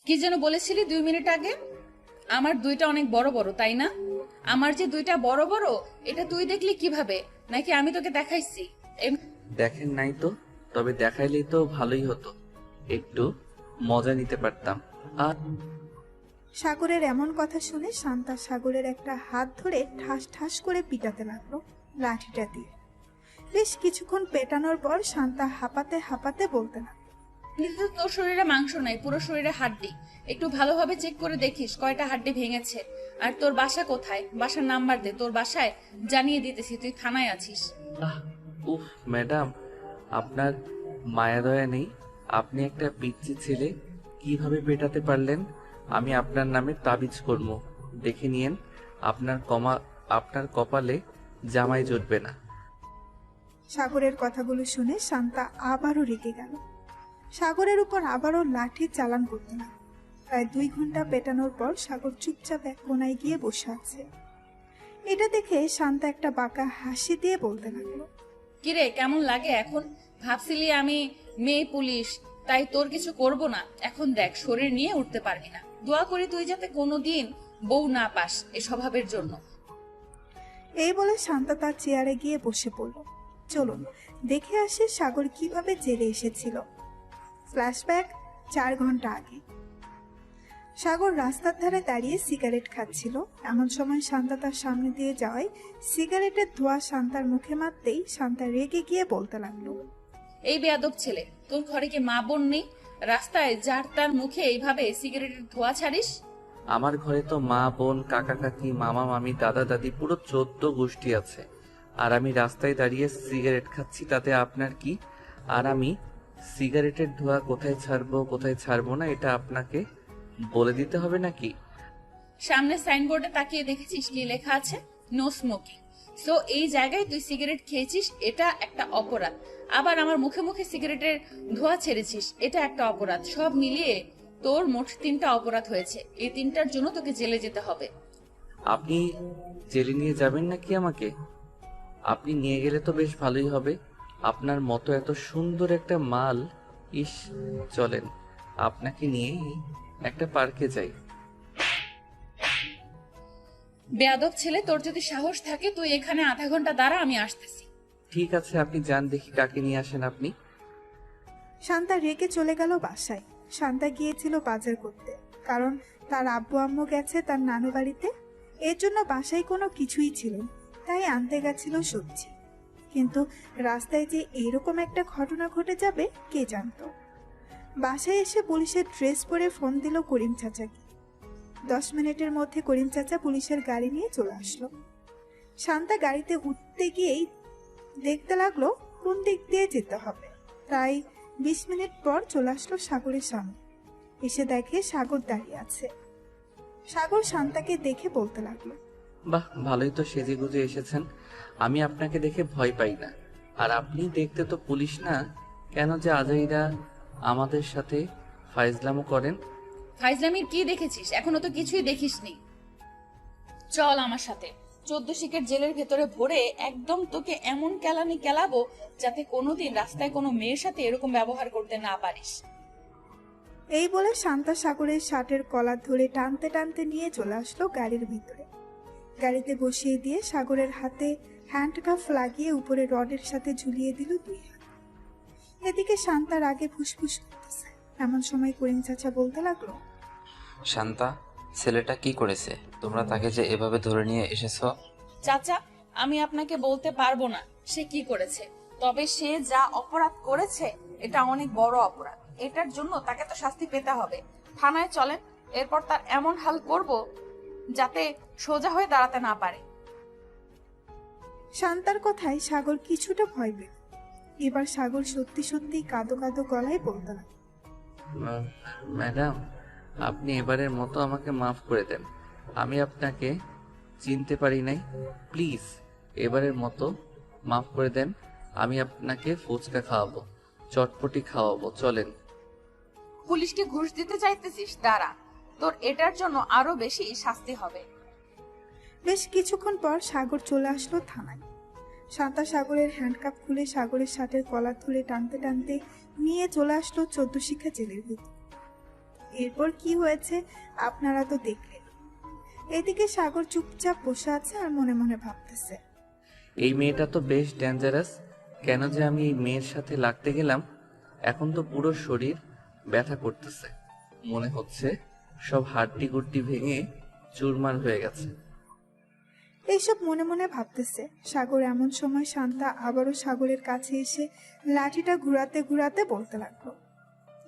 কি যেন বলেছিলি 2 মিনিট আগে? আমার দুইটা অনেক বড় বড়, তাই না? আমার যে দুইটা বড় বড়, এটা তুই দেখলি কিভাবে? নাকি আমি তোকে দেখাইছি? দেখেন নাই তো, তবে দেখাইলেই তো ভালোই হতো, একটু মজা নিতে পারতাম। আর সাগরের এমন কথা শুনে শান্তা সাগরের একটা হাত ধরে ঠাস ঠাস করে পিটাতে লাগলো লাঠিটা দিয়ে। বেশ কিছুক্ষণ পেটানোর পর শান্তা হাঁপাতে হাঁপাতে বলতে লাগলো, কিন্তু তোর শরীরে মাংস নাই, পুরো শরীরে হাড্ডি। একটু ভালোভাবে চেক করে দেখিস কয়টা হাড্ডি ভেঙেছে। আর তোর বাসা কোথায়? বাসার নাম্বার দে, তোর বাসায় জানিয়ে দিতেছি তুই থানায় আছিস। আহ, উফ ম্যাডাম, আপনার মায়া দয়া নেই? আপনি একটা পিচ্চি ছেলে, কিভাবে পেটাতে পারলেন? আমি আপনার নামে তাবিজ করব, দেখে নিয়েন। আপনার কপালে জামাই জুটবে না। সাগরের কথাগুলো শুনে শান্তা আবারও রেগে গেল। সাগরের উপর আবারও লাঠি চালান করতে লাগলো। প্রায় 2 ঘন্টা পেটানোর পর সাগর চুপচাপ এক কোনায় গিয়ে বসে আছে। এটা দেখে শান্তা একটা বাঁকা হাসি দিয়ে বলতে লাগলো, কিরে, কেমন লাগে এখন? ভাবছিলি আমি মেয়ে পুলিশ, তাই তোর কিছু করব না। এখন দেখ, শরীর নিয়ে উঠতে পারবি না। দোয়া করি তুই যাতে কোনোদিন বউ না পাস এ স্বভাবের জন্য। এই বলে শান্তা তার চেয়ারে গিয়ে বসে পড়ল। চলুন দেখে আসি সাগর কিভাবে জেলে এসেছিল। ফ্ল্যাশব্যাক 4 ঘন্টা আগে। সাগর রাস্তার ধারে দাঁড়িয়ে সিগারেট খাচ্ছিল। এমন সময় শান্তা তার সামনে দিয়ে যাওয়ায় সিগারেটের ধোঁয়া শান্তার মুখে মারতেই শান্তা রেগে গিয়ে বলতে লাগলো, এই বেয়াদব ছেলে, তোর ঘরে কি মা বোন নেই? রাস্তায় যার তার মুখে এইভাবে সিগারেটের ধোঁয়া ছাড়িস? আমার ঘরে তো মা বোন কাকা কাকি মামা মামি দাদা দাদি পুরো 14 গোষ্ঠী আছে। আর আমি রাস্তায় দাঁড়িয়ে সিগারেট খাচ্ছি, তাতে আপনার কি? আর আমি সিগারেটের ধোঁয়া কোথায় ছাড়বো কোথায় ছাড়বো না এটা আপনাকে বলে দিতে হবে নাকি? সামনে সাইনবোর্ডে তাকিয়ে দেখেছিস কি লেখা আছে? No smoking. সো এই জায়গায় তুই সিগারেট খেয়েছিস, এটা একটা অপরাধ। আবার আমার মুখে মুখে সিগারেটের ধোঁয়া ছেড়েছিস, এটা একটা অপরাধ। সব মিলিয়ে তোর মোট 3টা অপরাধ হয়েছে। এই 3টার জন্য তোকে জেলে যেতে হবে। আপনি জেলে নিয়ে যাবেন নাকি আমাকে? আপনি নিয়ে গেলে তো বেশ ভালোই হবে। আপনার মতো এত সুন্দর একটা মাল, ইস, চলেন আপনাকে নিয়েই একটা পার্কে যাই। বেয়াদব ছেলে, তোর যদি সাহস থাকে তুই এখানে আধা ঘন্টা দাঁড়া, আমি আসতেছি। ঠিক আছে, আপনি যান, দেখি কাকে নিয়ে আসেন আপনি। শান্তা রেগে চলে গেল বাসায়। শান্তা গিয়েছিল বাজার করতে, কারণ তার আব্বু আম্মু গেছে তার নানু বাড়িতে। এর জন্য বাসায় কোনো কিছুই ছিল না, তাই আনতে গেছিল সবজি। কিন্তু রাস্তায় যে এরকম একটা ঘটনা ঘটে যাবে কে জানতো। বাসায় এসে পুলিশের ড্রেস পরে ফোন দিল করিম চাচাকে। 10 মিনিটের মধ্যে করিম চাচা পুলিশের গাড়ি নিয়ে চলে আসলো। শান্তা গাড়িতে উঠতে গিয়েই দেখতে লাগলো কোন দিক দিয়ে যেতে হবে। তাই 20 মিনিট পর চলে আসলো সাগরের সামনে। এসে দেখে সাগর দাঁড়িয়ে আছে। সাগর শান্তাকে দেখে বলতে লাগলো, বাহ, ভালোই তো সেজে গুজে এসেছেন। আমি আপনাকে দেখে ভয় পাই না। আর আপনি দেখতে তো পুলিশ না, কেন যে আজাইরা আমাদের সাথে ফাইজলামো করেন? ফাইজলামির কি দেখেছিস? এখনো তো কিছুই দেখিসনি। চল আমার সাথে। 14 শিকের জেলের ভেতরে ভরে একদম তোকে এমন কেলানি কেলাবো যাতে কোনোদিন রাস্তায় কোনো মেয়ের সাথে এরকম ব্যবহার করতে না পারিস। এই বলে শান্তা সাগরের শার্টের কলার ধরে টানতে টানতে নিয়ে চলে আসলো গাড়ির ভিতরে। গাড়িতে বসিয়ে দিয়ে সাগরের হাতে হ্যান্ডকাফ লাগিয়ে উপরে রডের সাথে ঝুলিয়ে দিল 2 হাত। এদিকে শান্তার আগে ফুসফুস করতেছে। এমন সময় করিম চাচা বলতে লাগলো, শান্তা, ছেলেটা কি করেছে? তোমরা তাকে যে এভাবে ধরে নিয়ে এসেছো? চাচা, আমি আপনাকে বলতে পারবো না সে কি করেছে, তবে সে যা অপরাধ করেছে এটা অনেক বড় অপরাধ। এটার জন্য তাকে তো শাস্তি পেতে হবে। থানায় চলেন, এরপর তার এমন হাল করব যাতে সোজা হয়ে দাঁড়াতে না পারে। শান্তার কথায় সাগর কিছুটা ভয় পেল। এবার সাগর সত্যি সত্যি কাঁদো কাঁদো গলায় বলতে লাগলো, ম্যাডাম, আপনি এবারের মতো আমাকে মাফ করে দেন। আমি আপনাকে চিনতে পারি নাই। প্লিজ এবারের মতো মাফ করে দেন। আমি আপনাকে ফুচকা খাওয়াবো, চটপটি খাওয়াবো, চলেন। পুলিশকে ঘুষ দিতে চাইতেছিস? দাঁড়া, তোর এটার জন্য আরো বেশি শাস্তি হবে। বেশ কিছুক্ষণ পর সাগর চলে আসলো থানায়। শান্তা সাগরের হ্যান্ডকাপ খুলে সাগরের শার্টের কলার ধরে টানতে টানতে নিয়ে চলে আসলো 14 শিক্ষা জেলের ভিতর। এরপর কি হয়েছে আপনারা তো দেখলেন। এদিকে সাগর চুপচাপ বসে আছে আর মনে মনে ভাবতেছে। এই মেয়েটা তো বেশ ডেঞ্জারাস। কেন যে আমি এই মেয়ের সাথে লাগতে গেলাম। এখন তো পুরো শরীর ব্যথা করতেছে। মনে হচ্ছে সব হাড্ডি গুড্ডি ভেঙে চুরমার হয়ে গেছে। এইসব মনে মনে ভাবতেছে সাগর। এমন সময় শান্তা আবারও সাগরের কাছে এসে লাঠিটা ঘুরাতে ঘুরাতে বলতে লাগলো।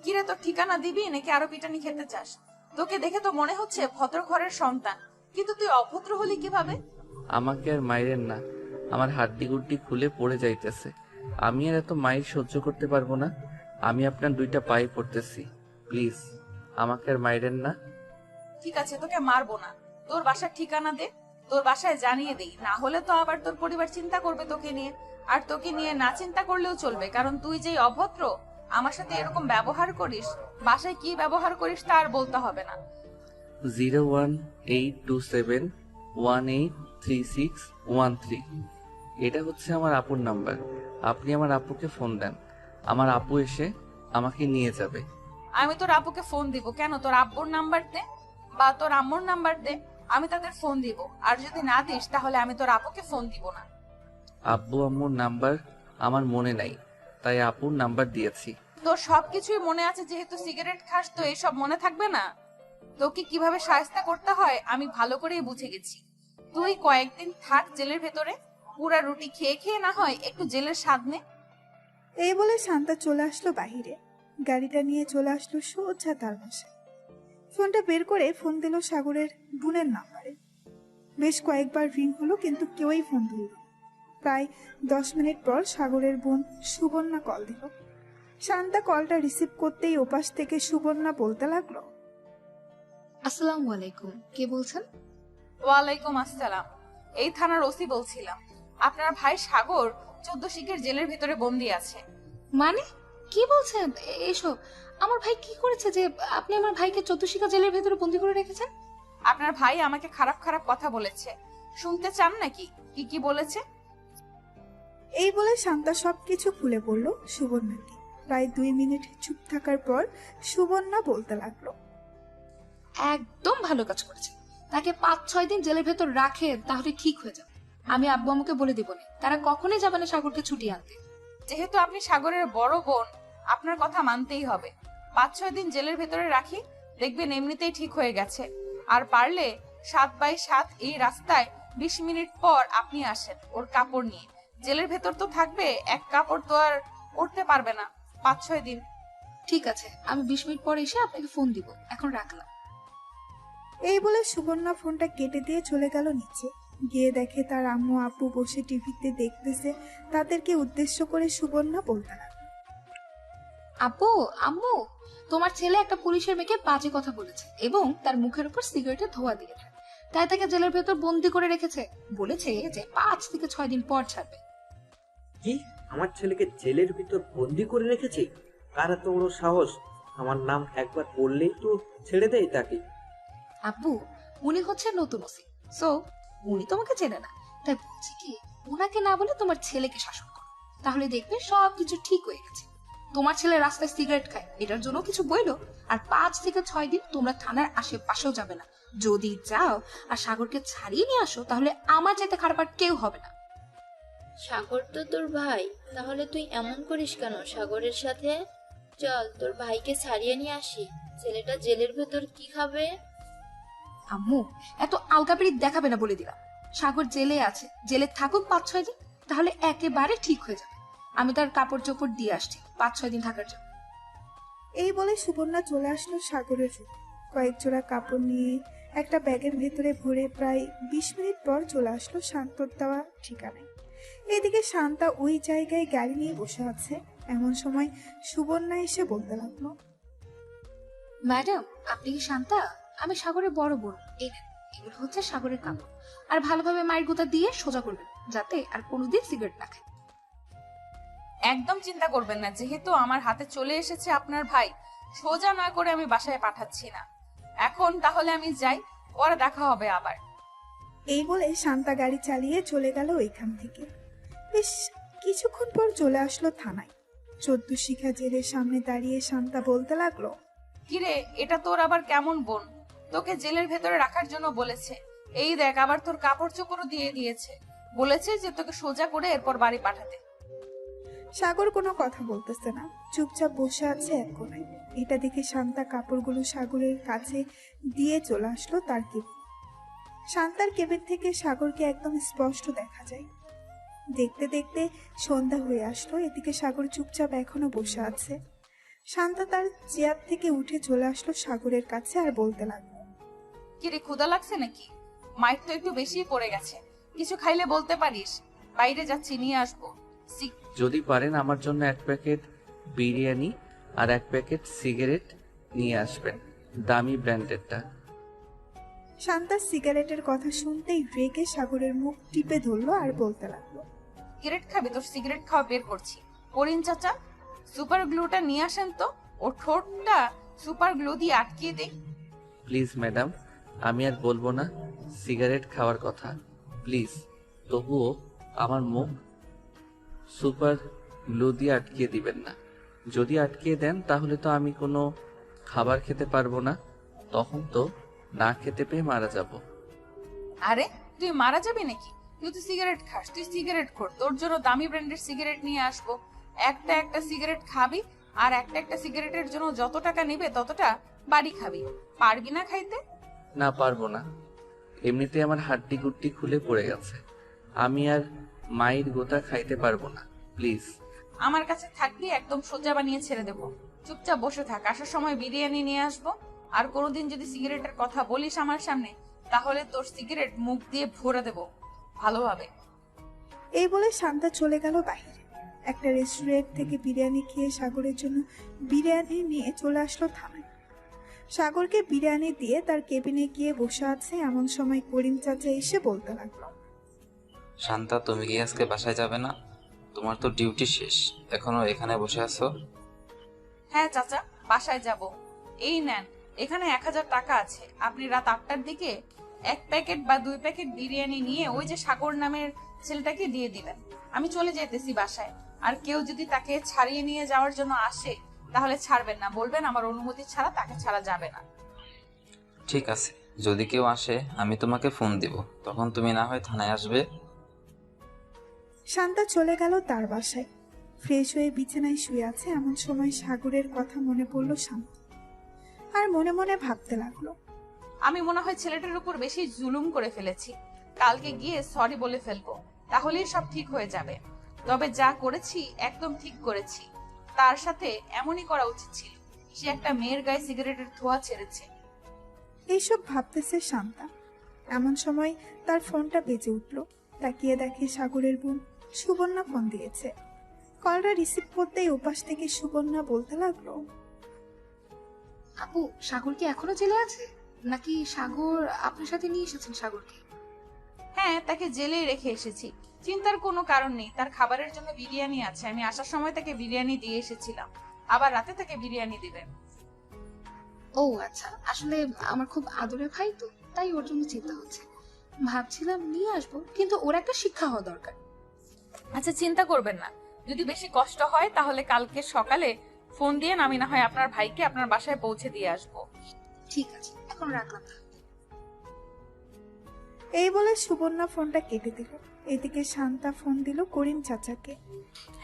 কিরে, তোর ঠিকানা দিবি নাকি আরো পিটানি খেতে চাস? তোকে দেখে তো মনে হচ্ছে ভদ্র ঘরের সন্তান, কিন্তু তুই অভদ্র হলি কিভাবে? আমাকে আর মাইরেন না, আমার হাড্ডি গুড্ডি খুলে পড়ে যাইতেছে। আমি আর এত মাইর সহ্য করতে পারবো না। আমি আপনার দুইটা পায়ে পড়তেছি, প্লিজ আমাকে আর মাইরেন না। ঠিক আছে, তোকে মারবো না। তোর বাসার ঠিকানা দে, তোর বাসায় জানিয়ে দেই, না হলে তো আবার তোর পরিবার চিন্তা করবে তোকে নিয়ে। আর তোকে নিয়ে না চিন্তা করলেও চলবে, কারণ তুই যেই অভদ্র, আমার সাথে এরকম ব্যবহার করিস। বাসায় কি ব্যবহার করিস তা আর বলতে হবে না। 01827183613। এটা হচ্ছে আমার আপুর নাম্বার। আপনি আমার আপুকে ফোন দেন, আমার আপু এসে আমাকে নিয়ে যাবে। আমি তোর আপুকে ফোন দিব কেন? তোর আব্বুর নাম্বার দে বা তোর আম্মুর নাম্বার দে, আমি তাদের ফোন দিব। আর যদি না দিস তাহলে আমি তোর আপুকে ফোন দিব না। আব্বু আম্মুর নাম্বার আমার মনে নাই, তাই আপুর নাম্বার দিয়েছি। তোর সবকিছুই মনে আছে, যেহেতু সিগারেট খাস তো এসব মনে থাকবে না? তোকে কিভাবে শায়েস্তা করতে হয় আমি ভালো করেই বুঝে গেছি। তুই কয়েকদিন থাক জেলের ভেতরে, পুরা রুটি খেয়ে খেয়ে না হয় একটু জেলের স্বাদ নে। এই বলে শান্তা চলে আসলো বাহিরে। গাড়িটা নিয়ে চলে আসলো সোজা তার বাসায়। ফোনটা বের করে ফোন দিল সাগরের বোনের নাম্বারে। বেশ কয়েকবার রিং হলো, কিন্তু কেউই ফোন ধরল না। প্রায় 10 মিনিট পর সাগরের বোন সুবর্ণা কল দিল। শান্তা কলটা রিসিভ করতেই ওপাশ থেকে সুবর্ণা বলতে লাগলো। আসসালামু আলাইকুম, কে বলছেন? ওয়ালাইকুম আসসালাম, এই থানার ওসি বলছিলাম। আপনার ভাই সাগর 14 শিখের জেলের ভেতরে বন্দি আছে। মানে কি বলছেন এসব? আমার ভাই কি করেছে যে আপনি আমার ভাইকে চতুশিকা জেলের ভেতরে বন্দি করে রেখেছেন? আপনার ভাই আমাকে খারাপ খারাপ কথা বলেছে, শুনতে চান নাকি কি কি বলেছে? এই বলে শান্তা সবকিছু খুলে বলল সুবর্ণাকে। প্রায় 2 মিনিট চুপ থাকার পর সুবর্ণা বলতে লাগলো। একদম ভালো কাজ করেছে। তাকে 5-6 দিন জেলের ভেতর রাখে, তাহলে ঠিক হয়ে যাবে। আমি আব্বু আম্মুকে বলে দিব না, তারা কখনোই যাবে না সাগরকে ছুটিয়ে আনতে। যেহেতু আপনি সাগরের বড় বোন, আপনার কথা মানতেই হবে। 5-6 দিন জেলের ভেতরে রাখি, দেখবেন এমনিতেই ঠিক হয়ে গেছে। আর পারলে 7x7 এই রাস্তায় 20 মিনিট পর আপনি আসেন ওর কাপড় নিয়ে। জেলের ভেতর তো থাকবে, এক কাপড় তো আর পরতে পারবে না 5-6 দিন। ঠিক আছে, আমি 20 মিনিট পর এসে আপনাকে ফোন দিব। এখন রাখলাম। এই বলে সুবর্ণা ফোনটা কেটে দিয়ে চলে গেল নিচে। গিয়ে দেখে তার আম্মু আব্বু বসে টিভিতে দেখতেছে। তাদেরকে উদ্দেশ্য করে সুবর্ণা বলতে লাগলো। আব্বু আম্মু, তোমার ছেলে একটা পুলিশের মেয়েকে বাজে কথা বলেছে এবং তার মুখের উপর সিগারেটের ধোঁয়া দিয়েছে, তাই তাকে জেলের ভেতর বন্দি করে রেখেছে। বলেছে যে 5 থেকে 6 দিন পর ছাড়বে। কি, আমার ছেলেকে জেলের ভিতর বন্দি করে রেখেছে? কার এত বড় সাহস? আমার নাম একবার বললেই তো ছেড়ে দেয় তাকে। আব্বু, উনি হচ্ছে নতুন ওসি, সো উনি তোমাকে চেনে না। তাই বলছি কি, ওনাকে না বলে তোমার ছেলেকে শাসন করো, তাহলে দেখবে সবকিছু ঠিক হয়ে গেছে। তোমার ছেলে রাস্তায় সিগারেট খায়, এটার জন্য কিছু বইলো। আর 5 থেকে 6 দিন তোমরা থানার আশেপাশেও যাবে না। যদি যাও আর সাগরকে ছাড়িয়ে নিয়ে আসো, তাহলে আমার চাইতে খারাপ আর কেউ হবে না। সাগর তো তোর ভাই, তাহলে তুই এমন করিস কেন সাগরের সাথে? চল তোর ভাইকে ছাড়িয়ে নিয়ে আসি। ছেলেটা জেলের ভেতর কি খাবে? আম্মু, এত আলকাপিরি দেখাবে না বলে দিলাম। সাগর জেলে আছে, জেলে থাকুক 5-6 দিন, তাহলে একেবারে ঠিক হয়ে যাবে। আমি তার কাপড় চোপড় দিয়ে আসছি 5-6 দিন থাকার জন্য। এই বলে সুবর্ণা চলে আসলো সাগরের রুমে। কয়েক জোড়া কাপড় নিয়ে একটা ব্যাগের ভেতরে ভরে প্রায় 20 মিনিট পর চলে আসলো শান্তর দেওয়া ঠিকানায়। এদিকে শান্তা ওই জায়গায় গাড়ি নিয়ে বসে আছে। এমন সময় সুবর্ণা এসে বলতে লাগলো। ম্যাডাম, আপনি কি শান্তা? আমি সাগরের বড় বোন। এই নেন, এগুলো হচ্ছে সাগরের কাপড়। আর ভালোভাবে মায়ের গুতা দিয়ে সোজা করবেন, যাতে আর কোনোদিন সিগারেট না খায়। একদম চিন্তা করবেন না, যেহেতু আমার হাতে চলে এসেছে আপনার ভাই, সোজা না করে আমি বাসায় পাঠাচ্ছি না। এখন তাহলে আমি যাই, পরে দেখা হবে আবার। এই বলে শান্তা গাড়ি চালিয়ে চলে গেল ওইখান থেকে। বেশ কিছুক্ষণ পর চলে আসলো থানায়। 14 শিখা জেলের সামনে দাঁড়িয়ে শান্তা বলতে লাগলো। কিরে, এটা তোর আবার কেমন বোন? তোকে জেলের ভেতরে রাখার জন্য বলেছে। এই দেখ, আবার তোর কাপড় চোপড়ও দিয়ে দিয়েছে। বলেছে যে তোকে সোজা করে এরপর বাড়ি পাঠাতে। সাগর কোনো কথা বলতেছে না, চুপচাপ বসে আছে এক কোণায়। এটা দেখে শান্তা কাপড়গুলো সাগরের কাছে দিয়ে চলে আসলো তার কেবিন। শান্তার কেবিন থেকে সাগরকে একদম স্পষ্ট দেখা যায়। দেখতে দেখতে সন্ধ্যা হয়ে আসলো। এদিকে সাগর চুপচাপ এখনো বসে আছে। শান্তা তার চেয়ার থেকে উঠে চলে আসলো সাগরের কাছে আর বলতে লাগলো, কিরে, ক্ষুধা লাগছে নাকি? মাইর তো একটু বেশি পড়ে গেছে, কিছু খাইলে বলতে পারিস। বাইরে যাচ্ছি, নিয়ে আসবো। যদি পারেন আমার জন্য 1 প্যাকেট বিরিয়ানি আর 1 প্যাকেট সিগারেট নিয়ে আসবেন, দামি ব্র্যান্ডেরটা। শান্তার সিগারেটের কথা শুনতেই রেগে সাগরের মুখ টিপে ধরলো আর বলতে লাগলো, সিগারেট খাবি? তোর সিগারেট খাওয়া বের করছি। করিম চাচা, সুপার গ্লুটা নিয়ে আসেন তো, ওর ঠোঁটটা সুপার গ্লু দিয়ে আটকিয়ে দেই। প্লিজ ম্যাডাম, আমি আর বলবো না সিগারেট খাওয়ার কথা, প্লিজ। তবুও আমার মুখ সুপার গ্লু দিয়ে আটকিয়ে দিবেন না। যদি আটকিয়ে দেন তাহলে তো আমি কোনো খাবার খেতে পারবো না, তখন তো না খেতে পেয়ে মারা যাব। আরে, তুই মারা যাবি নাকি? তুই তো সিগারেট খাস, তুই সিগারেট খোর। তোর জন্য দামি ব্র্যান্ডের সিগারেট নিয়ে আসবো। একটা একটা সিগারেট খাবি, আর একটা একটা সিগারেটের জন্য যত টাকা নেবে ততটা বাড়ি খাবি। পারবি না খাইতে? না, পারবো না। এমনিতে আমার হাড্ডি গুড্ডি খুলে পড়ে গেছে, আমি আর মায়ের গোটা খাইতে পারবো না, প্লিজ। আমার কাছে থাকবি, একদম সোজা বানিয়ে ছেড়ে দেবো। চুপচাপ বসে থাক, আসার সময় বিরিয়ানি নিয়ে আসবো। আর কোনোদিন যদি সিগারেটের কথা বলিস আমার সামনে, তাহলে তোর সিগারেট মুখ দিয়ে ভরে দেবো ভালোভাবে। এই বলে শান্তা চলে গেল বাইরে। একটা রেস্টুরেন্ট থেকে বিরিয়ানি খেয়ে সাগরের জন্য বিরিয়ানি নিয়ে চলে আসলো থানায়। সাগরকে বিরিয়ানি দিয়ে তার কেবিনে গিয়ে বসে আছে। এমন সময় করিম চাচা এসে বলতে লাগলো, শান্তা, তুমি কি আজকে বাসায় যাবে না? তোমার তো ডিউটি শেষ, এখনো এখানে বসে আছো? হ্যাঁ চাচা, বাসায় যাব। এই নেন, এখানে 1000 টাকা আছে। আপনি রাত 8টার দিকে 1 প্যাকেট বা 2 প্যাকেট বিরিয়ানি নিয়ে ওই যে সাগর নামের ছেলেটাকে দিয়ে দিবেন। আমি চলে যেতেছি বাসায়। আর কেউ যদি তাকে ছাড়িয়ে নিয়ে যাওয়ার জন্য আসে, তাহলে ছাড়বেন না, বলবেন আমার অনুমতি ছাড়া তাকে ছাড়া যাবে না। ঠিক আছে, যদি কেউ আসে আমি তোমাকে ফোন দিব, তখন তুমি না হয় থানায় আসবে। শান্তা চলে গেল তার বাসায়। ফ্রেশ হয়ে বিছানায় শুয়ে আছে। এমন সময় সাগরের কথা মনে পড়লো শান্তা, আর মনে মনে ভাবতে লাগলো, আমি মনে হয় ছেলেটার উপর বেশি জুলুম করে ফেলেছি। কালকে গিয়ে সরি বলে ফেলবো, তাহলেই সব ঠিক হয়ে যাবে। তবে যা করেছি একদম ঠিক করেছি। তার সাথে এমনই করা উচিত ছিল। সে একটা মেয়ের গায়ে সিগারেটের ধোঁয়া ছেড়েছে। এইসব ভাবতেছে শান্তা। এমন সময় তার ফোনটা বেজে উঠলো। তাকিয়ে দেখে সাগরের বোন সুবর্ণা ফোন দিয়েছে। কলটা রিসিভ করতেই ওপাশ থেকে সুবর্ণা বলতে লাগলো, আপু, সাগর কি এখনো জেলে আছে? নাকি সাগর আপনার সাথে নিয়ে এসেছেন সাগরকে? হ্যাঁ, তাকে জেলেই রেখে এসেছি। চিন্তার কোনো কারণ নেই, তার খাবারের জন্য বিরিয়ানি আছে। আমি আসার সময় তাকে বিরিয়ানি দিয়ে এসেছিলাম, আবার রাতে তাকে বিরিয়ানি দিবেন। ও আচ্ছা, আসলে আমার খুব আদরের ভাই তো, তাই ওর জন্য চিন্তা হচ্ছে। ভাবছিলাম নিয়ে আসবো, কিন্তু ওর একটা শিক্ষা হওয়া দরকার। আচ্ছা, চিন্তা করবেন না। যদি বেশি কষ্ট হয় তাহলে কালকে সকালে ফোন দিয়ে আমি না হয় আপনার ভাইকে আপনার বাসায় পৌঁছে দিয়ে আসবো। ঠিক আছে, এখন রাখলাম তাহলে। এই বলে সুবর্ণা ফোনটা কেটে দিল। এদিকে শান্তা ফোন দিল করিম চাচাকে।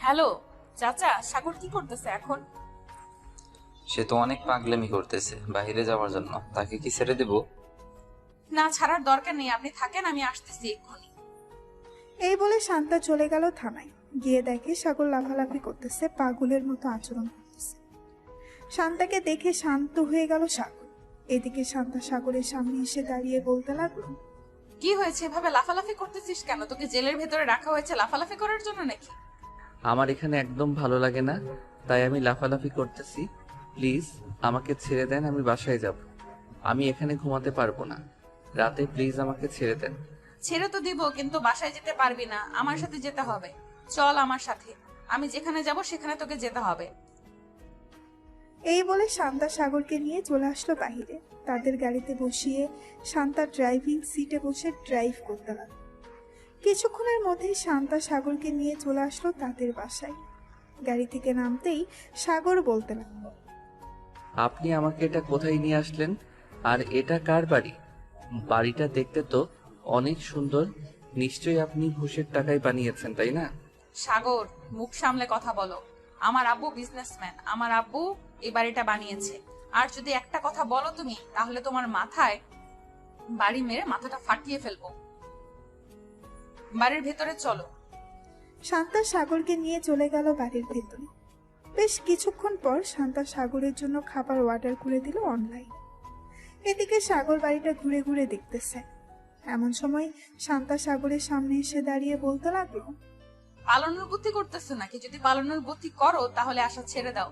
হ্যালো চাচা, সাগর কি করতেছে এখন? সে তো অনেক পাগলামি করতেছে বাইরে যাওয়ার জন্য, তাকে কি ছেড়ে দেব? না, ছাড়ার দরকার নেই, আপনি থাকেন, আমি আসতেছি এক্ষুনি। এই বলে শান্তা চলে গেল থানায়। গিয়ে দেখে সাগর লাফালাফি করতেছে, পাগলের মতো আচরণ করতেছে। শান্তাকে দেখে শান্ত হয়ে গেল সাগর। এদিকে শান্তা সাগরের সামনে এসে দাঁড়িয়ে বলতে লাগলো, কি হয়েছে? এভাবে লাফালাফি করতেছিস কেন? তোকে জেলের ভেতরে রাখা হয়েছে লাফালাফি করার জন্য নাকি? আমার এখানে একদম ভালো লাগে না, তাই আমি লাফালাফি করতেছি। প্লিজ আমাকে ছেড়ে দেন, আমি বাসায় যাব। আমি এখানে ঘুমাতে পারবো না, রাতে প্লিজ আমাকে ছেড়ে দেন। ছেড়ে তো দিব, কিন্তু বাসায় যেতে পারবি না, আমার সাথে যেতে হবে। চল আমার সাথে, আমি যেখানে যাব সেখানে তোকে যেতে হবে। এই বলে শান্তা সাগরকে নিয়ে চলে আসলো বাহিরে। তাদের গাড়িতে বসিয়ে শান্তা ড্রাইভিং সিটে বসে ড্রাইভ করতে লাগলো। কিছুক্ষণের মধ্যেই শান্তা সাগরকে নিয়ে চলে আসলো তাদের বাসায়। গাড়ি থেকে নামতেই সাগর বলতে লাগলো, আপনি আমাকে এটা কোথায় নিয়ে আসলেন? আর এটা কার বাড়ি? বাড়িটা দেখতে তো অনেক সুন্দর। নিশ্চয়ই আপনি ঘুষের টাকায় বানিয়েছেন, তাই না? সাগর, মুখ সামলে কথা বলো। আমার আব্বু বিজনেসম্যান, আমার আব্বু এই বাড়িটা বানিয়েছে। আর যদি একটা কথা বলো তুমি, তাহলে তোমার মাথায় বাড়ি মেরে মাথাটা ফাটিয়ে ফেলবো। বাড়ির ভেতরে চলো। শান্তা সাগরকে নিয়ে চলে গেল বাড়ির ভেতরে। বেশ কিছুক্ষণ পর শান্তা সাগরের জন্য খাবার অর্ডার করে দিল অনলাইন। এদিকে সাগর বাড়িটা ঘুরে ঘুরে দেখতেছে। এমন সময় শান্তা সাগরের সামনে এসে দাঁড়িয়ে বলতে লাগলো, পালানোর বুদ্ধি করতেছো নাকি? যদি পালানোর বুদ্ধি করো তাহলে আশা ছেড়ে দাও।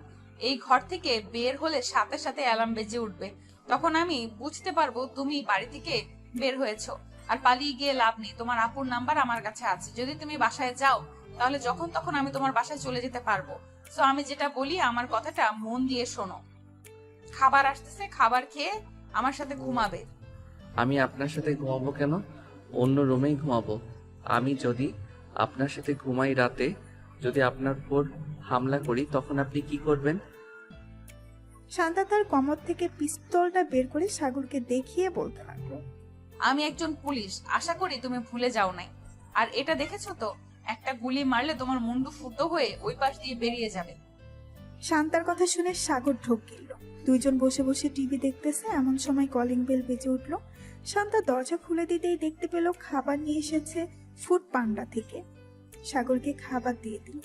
এই ঘর থেকে বের হলে সাথে সাথে অ্যালার্ম বেজে উঠবে। তখন আমি বুঝতে পারবো তুমি বাড়ি থেকে বের হয়েছো। আর পালিয়ে গিয়ে লাভ নেই। তোমার আপুর নাম্বার আমার কাছে আছে। যদি তুমি বাসায় যাও তাহলে যখন তখন আমি তোমার বাসায় চলে যেতে পারবো। সো আমি যেটা বলি আমার কথাটা মন দিয়ে শোনো। খাবার আসতেছে, খাবার খেয়ে আমার সাথে ঘুমাবে। আমি আপনার সাথে ঘুমাবো কেন? অন্য রুমেই ঘুমাবো। আমি যদি আপনার সাথে ঘুমাই, রাতে যদি আপনার উপর হামলা করি, তখন আপনি কি করবেন? শান্তা তার কমর থেকে পিস্তলটা বের করে সাগরকে দেখিয়ে বলতে লাগলো, আমি একজন পুলিশ, আশা করি তুমি ভুলে যাও নাই। আর এটা দেখেছো তো, একটা গুলি মারলে তোমার মুন্ডু ফুটো হয়ে ওই পাশ দিয়ে বেরিয়ে যাবে। শান্তার কথা শুনে সাগর ঢোক গেল। দুইজন বসে বসে টিভি দেখতেছে। এমন সময় কলিং বেল বেজে উঠলো। শান্তা দরজা খুলে দিতেই দেখতে পেল খাবার নিয়ে এসেছে ফুড পান্ডা থেকে। সাগরকে খাবার দিয়ে দিল।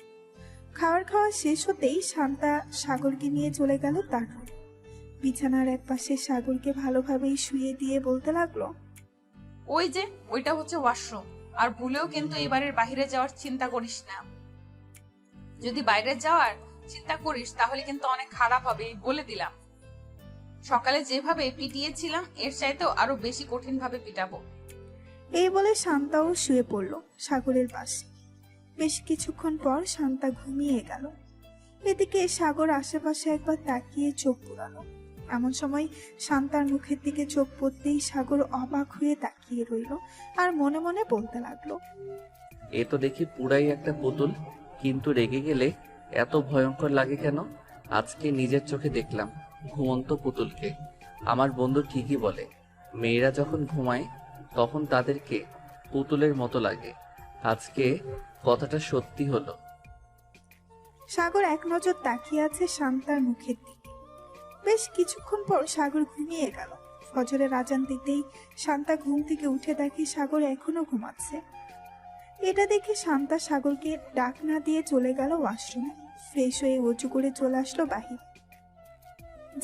খাওয়া শেষ হতেই শান্তা সাগরকে নিয়ে চলে গেল তার রুমে। বিছানার এক পাশে সাগরকে ভালোভাবেই শুয়ে দিয়ে বলতে লাগলো, ওই যে ওইটা হচ্ছে ওয়াশরুম। আর ভুলেও কিন্তু এবারের বাইরে যাওয়ার চিন্তা করিস না। যদি বাইরে যাওয়ার চিন্তা করিস তাহলে কিন্তু অনেক খারাপ হবে, এই বলে দিলাম। সকালে যেভাবে পিটিয়েছিলাম এর চাইতেও আরো বেশি কঠিন ভাবে পিটাবো। এই বলে শান্তাও শুয়ে পড়ল সাগরের পাশে। বেশ কিছুক্ষণ পর শান্তা ঘুমিয়ে গেল। এদিকে সাগর আশেপাশে একবার তাকিয়ে চোখ পুরালো। এমন সময় শান্তার মুখের দিকে চোখ পড়তেই সাগর অবাক হয়ে তাকিয়ে রইল আর মনে মনে বলতে লাগলো, এ তো দেখি পুরাই একটা পুতুল, কিন্তু রেগে গেলে এত ভয়ঙ্কর লাগে কেন? আজকে নিজের চোখে দেখলাম ঘুমন্ত পুতুলকে। আমার বন্ধু ঠিকই বলে, মেয়েরা যখন ঘুমায় তখন তাদেরকে পুতুলের মতো লাগে। আজকে কথাটা সত্যি হলো। সাগর এক নজর তাকিয়ে আছে শান্তার মুখের দিকে। বেশ কিছুক্ষণ পর সাগর ঘুমিয়ে গেল। ফজরের আজান দিতেই শান্তা ঘুম থেকে উঠে দেখে সাগর এখনো ঘুমাচ্ছে। এটা দেখে শান্তা সাগরকে ডাক না দিয়ে চলে গেল ওয়াশরুমে। ফ্রেশ হয়ে উঁচু করে চলে আসলো বাহির।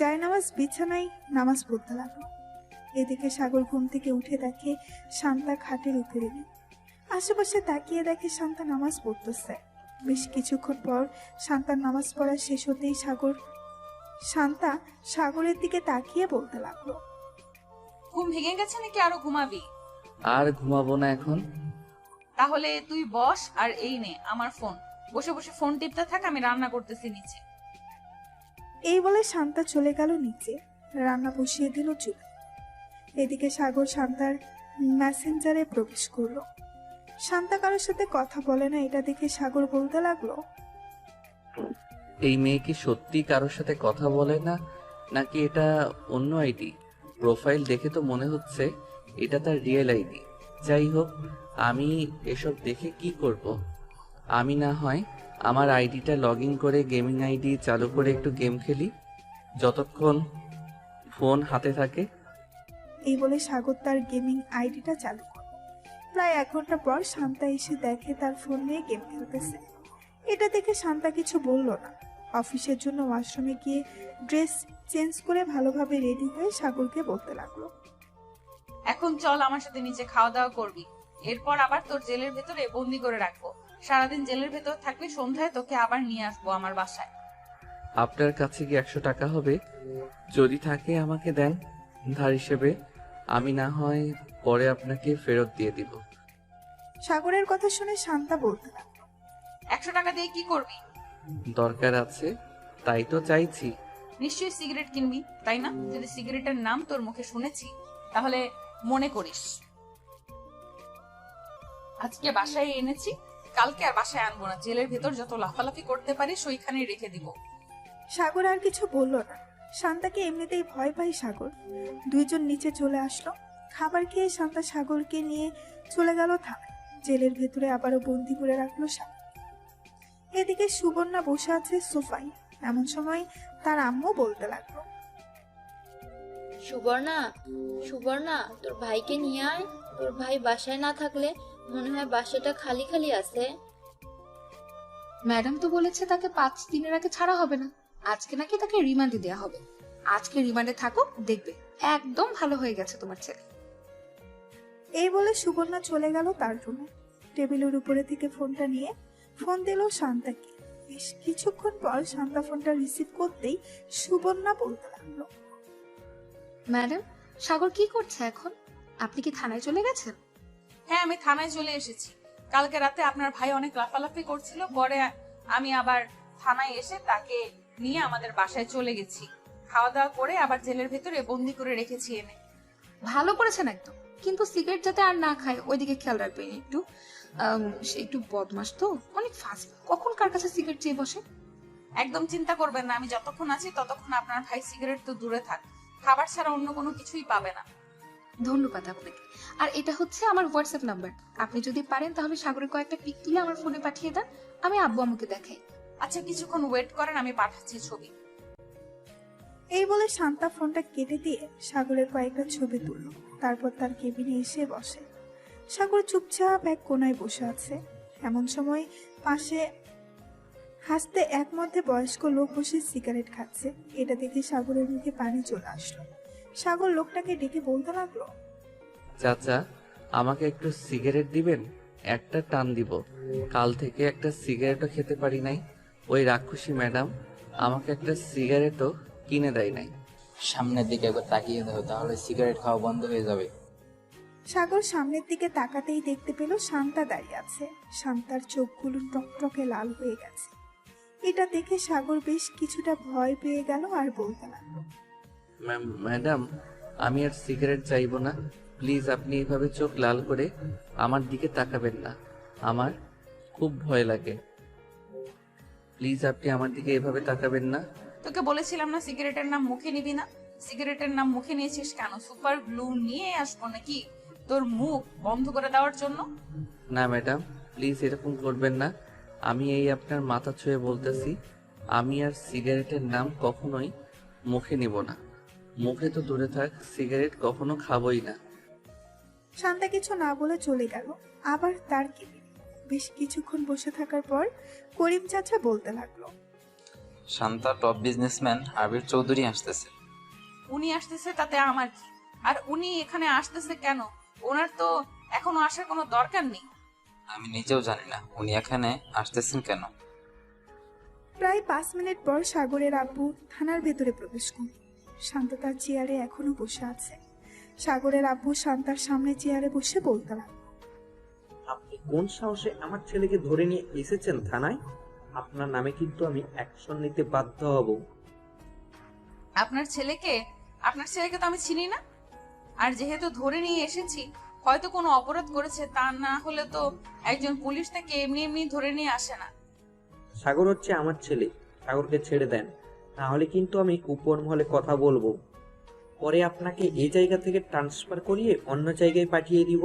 জায়নামাজ বিছানায় নামাজ পড়তে লাগলো। এদিকে সাগর ঘুম থেকে উঠে দেখে শান্তা খাটের উপরে নেই। আশেপাশে তাকিয়ে দেখে শান্তা নামাজ পড়তেছে। বেশ কিছুক্ষণ পর শান্তার নামাজ পড়া শেষ হতেই শান্তা সাগরের দিকে তাকিয়ে বলতে লাগলো, ঘুম ভেঙে গেছে নাকি আরো ঘুমাবি? আর ঘুমাবো না এখন। তাহলে তুই বস আর এই নে আমার ফোন। বসে বসে ফোন টিপতে থাক, আমি রান্না করতেছি নিচে। এই বলে শান্তা চলে গেল নিচে। রান্না বসিয়ে দিল চুলে। এদিকে সাগর শান্তার মেসেঞ্জারে প্রবেশ করলো। শান্তা কারোর সাথে কথা বলে না, এটা দেখে সাগর বলতে লাগলো, এই মেয়ে কি সত্যি কারোর সাথে কথা বলে না, নাকি এটা অন্য আইডি? প্রোফাইল দেখে তো মনে হচ্ছে এটা তার রিয়েল আইডি। যাই হোক, আমি এসব দেখে কি করব? আমি না হয় আমার আইডিটা লগ ইন করে গেমিং আইডি চালু করে একটু গেম খেলি, যতক্ষণ ফোন হাতে থাকে। এই বলে সাগর তার গেমিং আইডিটা চালু করলো। প্রায় 1 ঘন্টা পর শান্তা এসে দেখে তার ফোন নিয়ে গেম খেলতেছে। এটা দেখে শান্তা কিছু বলল না। অফিসের জন্য ওয়াশরুমে গিয়ে ড্রেস চেঞ্জ করে ভালোভাবে রেডি হয়ে সাগরকে বলতে লাগলো, এখন চল আমার সাথে নিচে খাওয়া দাওয়া করবি। এরপর আবার তোর জেলের ভেতরে বন্দি করে রাখবো। সারাদিন জেলের ভেতর থাকবি, সন্ধ্যায় তোকে আবার নিয়ে আসবো আমার বাসায়। আপনার কাছে কি 100 টাকা হবে? যদি থাকে আমাকে দেন ধার হিসেবে, আমি না হয় পরে আপনাকে ফেরত দিয়ে দিব। সাগরের কথা শুনে শান্তা বলতে লাগলো, 100 টাকা দিয়ে কি করবি? দরকার আছে, তাই তো চাইছি। নিশ্চয়ই সিগারেট কিনবি, তাই না? যদি সিগারেটের নাম তোর মুখে শুনেছি তাহলে মনে করিস আজকে বাসায় এনেছি, কালকে আর বাসায় আনবো না। জেলের ভেতর যত লাফালাফি করতে পারিস ওইখানেই রেখে দিব। সাগর আর কিছু বলল না। শান্তাকে এমনিতেই ভয় পায় সাগর। দুইজন নিচে চলে আসলো। খাবার খেয়ে শান্তা সাগরকে নিয়ে চলে গেল থানায়। জেলের ভেতরে আবারও বন্দি করে রাখলো সাগর। এদিকে সুবর্ণা বসে আছে সোফায়। এমন সময় তার আম্মু বলতে লাগলো, সুবর্ণা, সুবর্ণা, তোর ভাইকে নিয়ে আয়। তোর ভাই বাসায় না থাকলে মনে হয় বাসাটা খালি খালি আছে। ম্যাডাম তো বলেছে তাকে 5 দিনের আগে ছাড়া হবে না। আজকে নাকি তাকে রিমান্ডে দেওয়া হবে। আজকে রিমান্ডে থাকো, দেখবে একদম ভালো হয়ে গেছে তোমার ছেলে। এই বলে সুবর্ণা চলে গেল তার রুমে। টেবিলের উপরে থেকে ফোনটা নিয়ে ফোন দিল শান্তাকে। বেশ কিছুক্ষণ পর শান্তা ফোনটা রিসিভ করতেই সুবর্ণা বলতে লাগলো, ম্যাডাম, সাগর কি করছে এখন? আপনি কি থানায় চলে গেছেন? হ্যাঁ, আমি থানায় চলে এসেছি। কালকে রাতে আপনার ভাই অনেক লাফালাফি করছিল, পরে আমি আবার থানায় এসে তাকে নিয়ে আমাদের বাসায় চলে গেছি। খাওয়া দাওয়া করে আবার জেলের ভেতরে বন্দি করে রেখেছি এনে। ভালো করেছেন একদম, কিন্তু সিগারেট যাতে আর না খায় ওইদিকে খেয়াল রাখবেন একটু। সে একটু বদমাস তো, অনেক ফাস্ট, কখন কার কাছে সিগারেট চেয়ে বসে। একদম চিন্তা করবেন না, আমি যতক্ষণ আছি ততক্ষণ আপনার ভাই সিগারেট তো দূরে থাক, খাবার ছাড়া অন্য কোনো কিছুই পাবে না। ধন্যবাদ আপনাকে। আর এটা হচ্ছে আমার হোয়াটসঅ্যাপ নাম্বার। আপনি যদি পারেন তাহলে সাগরের কয়েকটা পিক তুলে আমার ফোনে পাঠিয়ে দেন, আমি আব্বু আম্মুকে দেখাই। আচ্ছা, কিছুক্ষণ ওয়েট করেন, আমি পাঠাচ্ছি ছবি। এই বলে শান্তা ফোনটা কেটে দিয়ে সাগরের কয়েকটা ছবি তুলল। তারপর তার কেবিনে এসে বসে। সাগর চুপচাপ এক কোনায় বসে আছে। এমন সময় পাশে হাসতে এক মধ্যে বয়স্ক লোক বসে সিগারেট খাচ্ছে। এটা দেখে সাগরের মুখে পানি চলে আসলো। সাগর লোকটাকে ডেকে বলতে লাগলো, চাচা, আমাকে একটু সিগারেট দিবেন? একটা টান দিব। কাল থেকে একটা সিগারেটও খেতে পারি নাই। ওই রাক্ষসী ম্যাডাম আমাকে একটা সিগারেটও কিনে দেয় নাই। সামনের দিকে একবার তাকিয়ে দাও, তাহলে সিগারেট খাওয়া বন্ধ হয়ে যাবে। সাগর সামনের দিকে তাকাতেই দেখতে পেল শান্তা দাঁড়িয়ে আছে। শান্তার চোখগুলো টকটকে লাল হয়ে গেছে। এটা দেখে সাগর বেশ কিছুটা ভয় পেয়ে গেল আর বলতে লাগলো, ম্যাডাম, আমি আর সিগারেট চাইবো না। প্লিজ আপনি এভাবে চোখ লাল করে আমার দিকে তাকাবেন না, আমার খুব ভয় লাগে। প্লিজ আপনি আমার দিকে এভাবে তাকাবেন না। তোকে বলেছিলাম না সিগারেটের নাম মুখে নিবি না? সিগারেটের নাম মুখে নিয়েছিস কেন? সুপার গ্লু নিয়ে আসবো নাকি তোর মুখ বন্ধ করে দেওয়ার জন্য? না ম্যাডাম, প্লিজ এরকম করবেন না। আমি এই আপনার মাথা ছুঁয়ে বলতেছি, আমি আর সিগারেটের নাম কখনোই মুখে নিব না। মুখে তো দূরে থাক, সিগারেট কখনো খাবই না। শান্তা কিছু না বলে চলে গেল আবার তার কেবিনে। বেশ কিছুক্ষণ বসে থাকার পর করিম চাচা বলতে লাগলো, শান্তা টপ বিজনেসম্যান আবির চৌধুরী আসতেছে। উনি আসতেছে তাতে আমার কি? আর উনি এখানে আসতেছে কেন? ওনার তো এখনো আসার কোনো দরকার নেই। আমি নিজেও জানি না উনি এখানে আসতেছেন কেন। প্রায় 5 মিনিট পর সাগরের আব্বু থানার ভেতরে প্রবেশ করল। শান্তা তার চেয়ারে এখনো বসে আছে। সাগরের আব্বু শান্তার সামনে চেয়ারে বসে বলতে লাগলো, আপনি কোন সাহসে আমার ছেলেকে ধরে নিয়ে এসেছেন থানায়? আপনার নামে কিন্তু আমি অ্যাকশন নিতে বাধ্য হব। আপনার ছেলেকে তো আমি চিনি না। আর যেহেতু ধরে নিয়ে এসেছি, হয়তো কোনো অপরাধ করেছে, তা না হলে তো একজন পুলিশ তাকে এমনি এমনি ধরে নিয়ে আসে না। সাগর হচ্ছে আমার ছেলে, সাগরকে ছেড়ে দেন, না হলে কিন্তু আমি উপর মহলে কথা বলবো। পরে আপনাকে এই জায়গা থেকে ট্রান্সফার করিয়ে অন্য জায়গায় পাঠিয়ে দিব।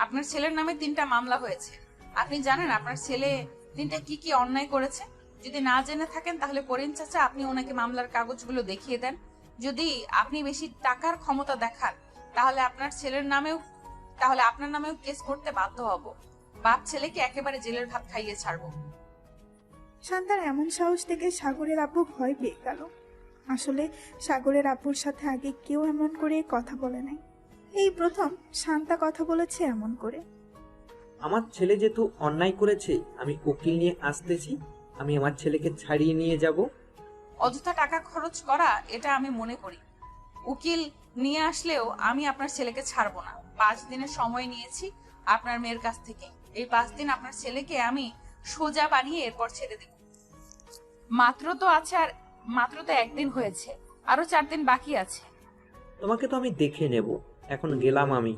আপনার ছেলের নামে 3টা মামলা হয়েছে। আপনি জানেন আপনার ছেলে 3টা কি কি অন্যায় করেছে? যদি না জেনে থাকেন তাহলে করিম চাচা আপনি ওনাকে মামলার কাগজগুলো দেখিয়ে দেন। যদি আপনি বেশি টাকার ক্ষমতা দেখান তাহলে আপনার নামেও কেস করতে বাধ্য হব। বাপ ছেলেকে একেবারে জেলের ভাত খাইয়ে ছাড়বো। শান্তার এমন সাহস থেকে সাগরের আব্বু ভয় পেয়ে গেল। আসলে সাগরের আব্বুর সাথে আগে কেউ এমন করে কথা বলে নাই। এই প্রথম শান্তা কথা বলেছে এমন করে। আমার ছেলে যেহেতু অন্যায় করেছে, আমি উকিল নিয়ে আসতেছি। আমি আমার ছেলেকে ছাড়িয়ে নিয়ে যাব। অযথা টাকা খরচ করা এটা আমি মনে করি। উকিল নিয়ে আসলেও আমি আপনার ছেলেকে ছাড়বো না। 5 দিনের সময় নিয়েছি আপনার মেয়ের কাছ থেকে। এই 5 দিন আপনার ছেলেকে আমি সোজা বানিয়ে এরপর ছেড়ে দেব। মাত্র তো 1 দিন হয়েছে, আরো 4 দিন বাকি আছে। তোমাকে তো আমি দেখে নেব। এখন গেলাম আমি।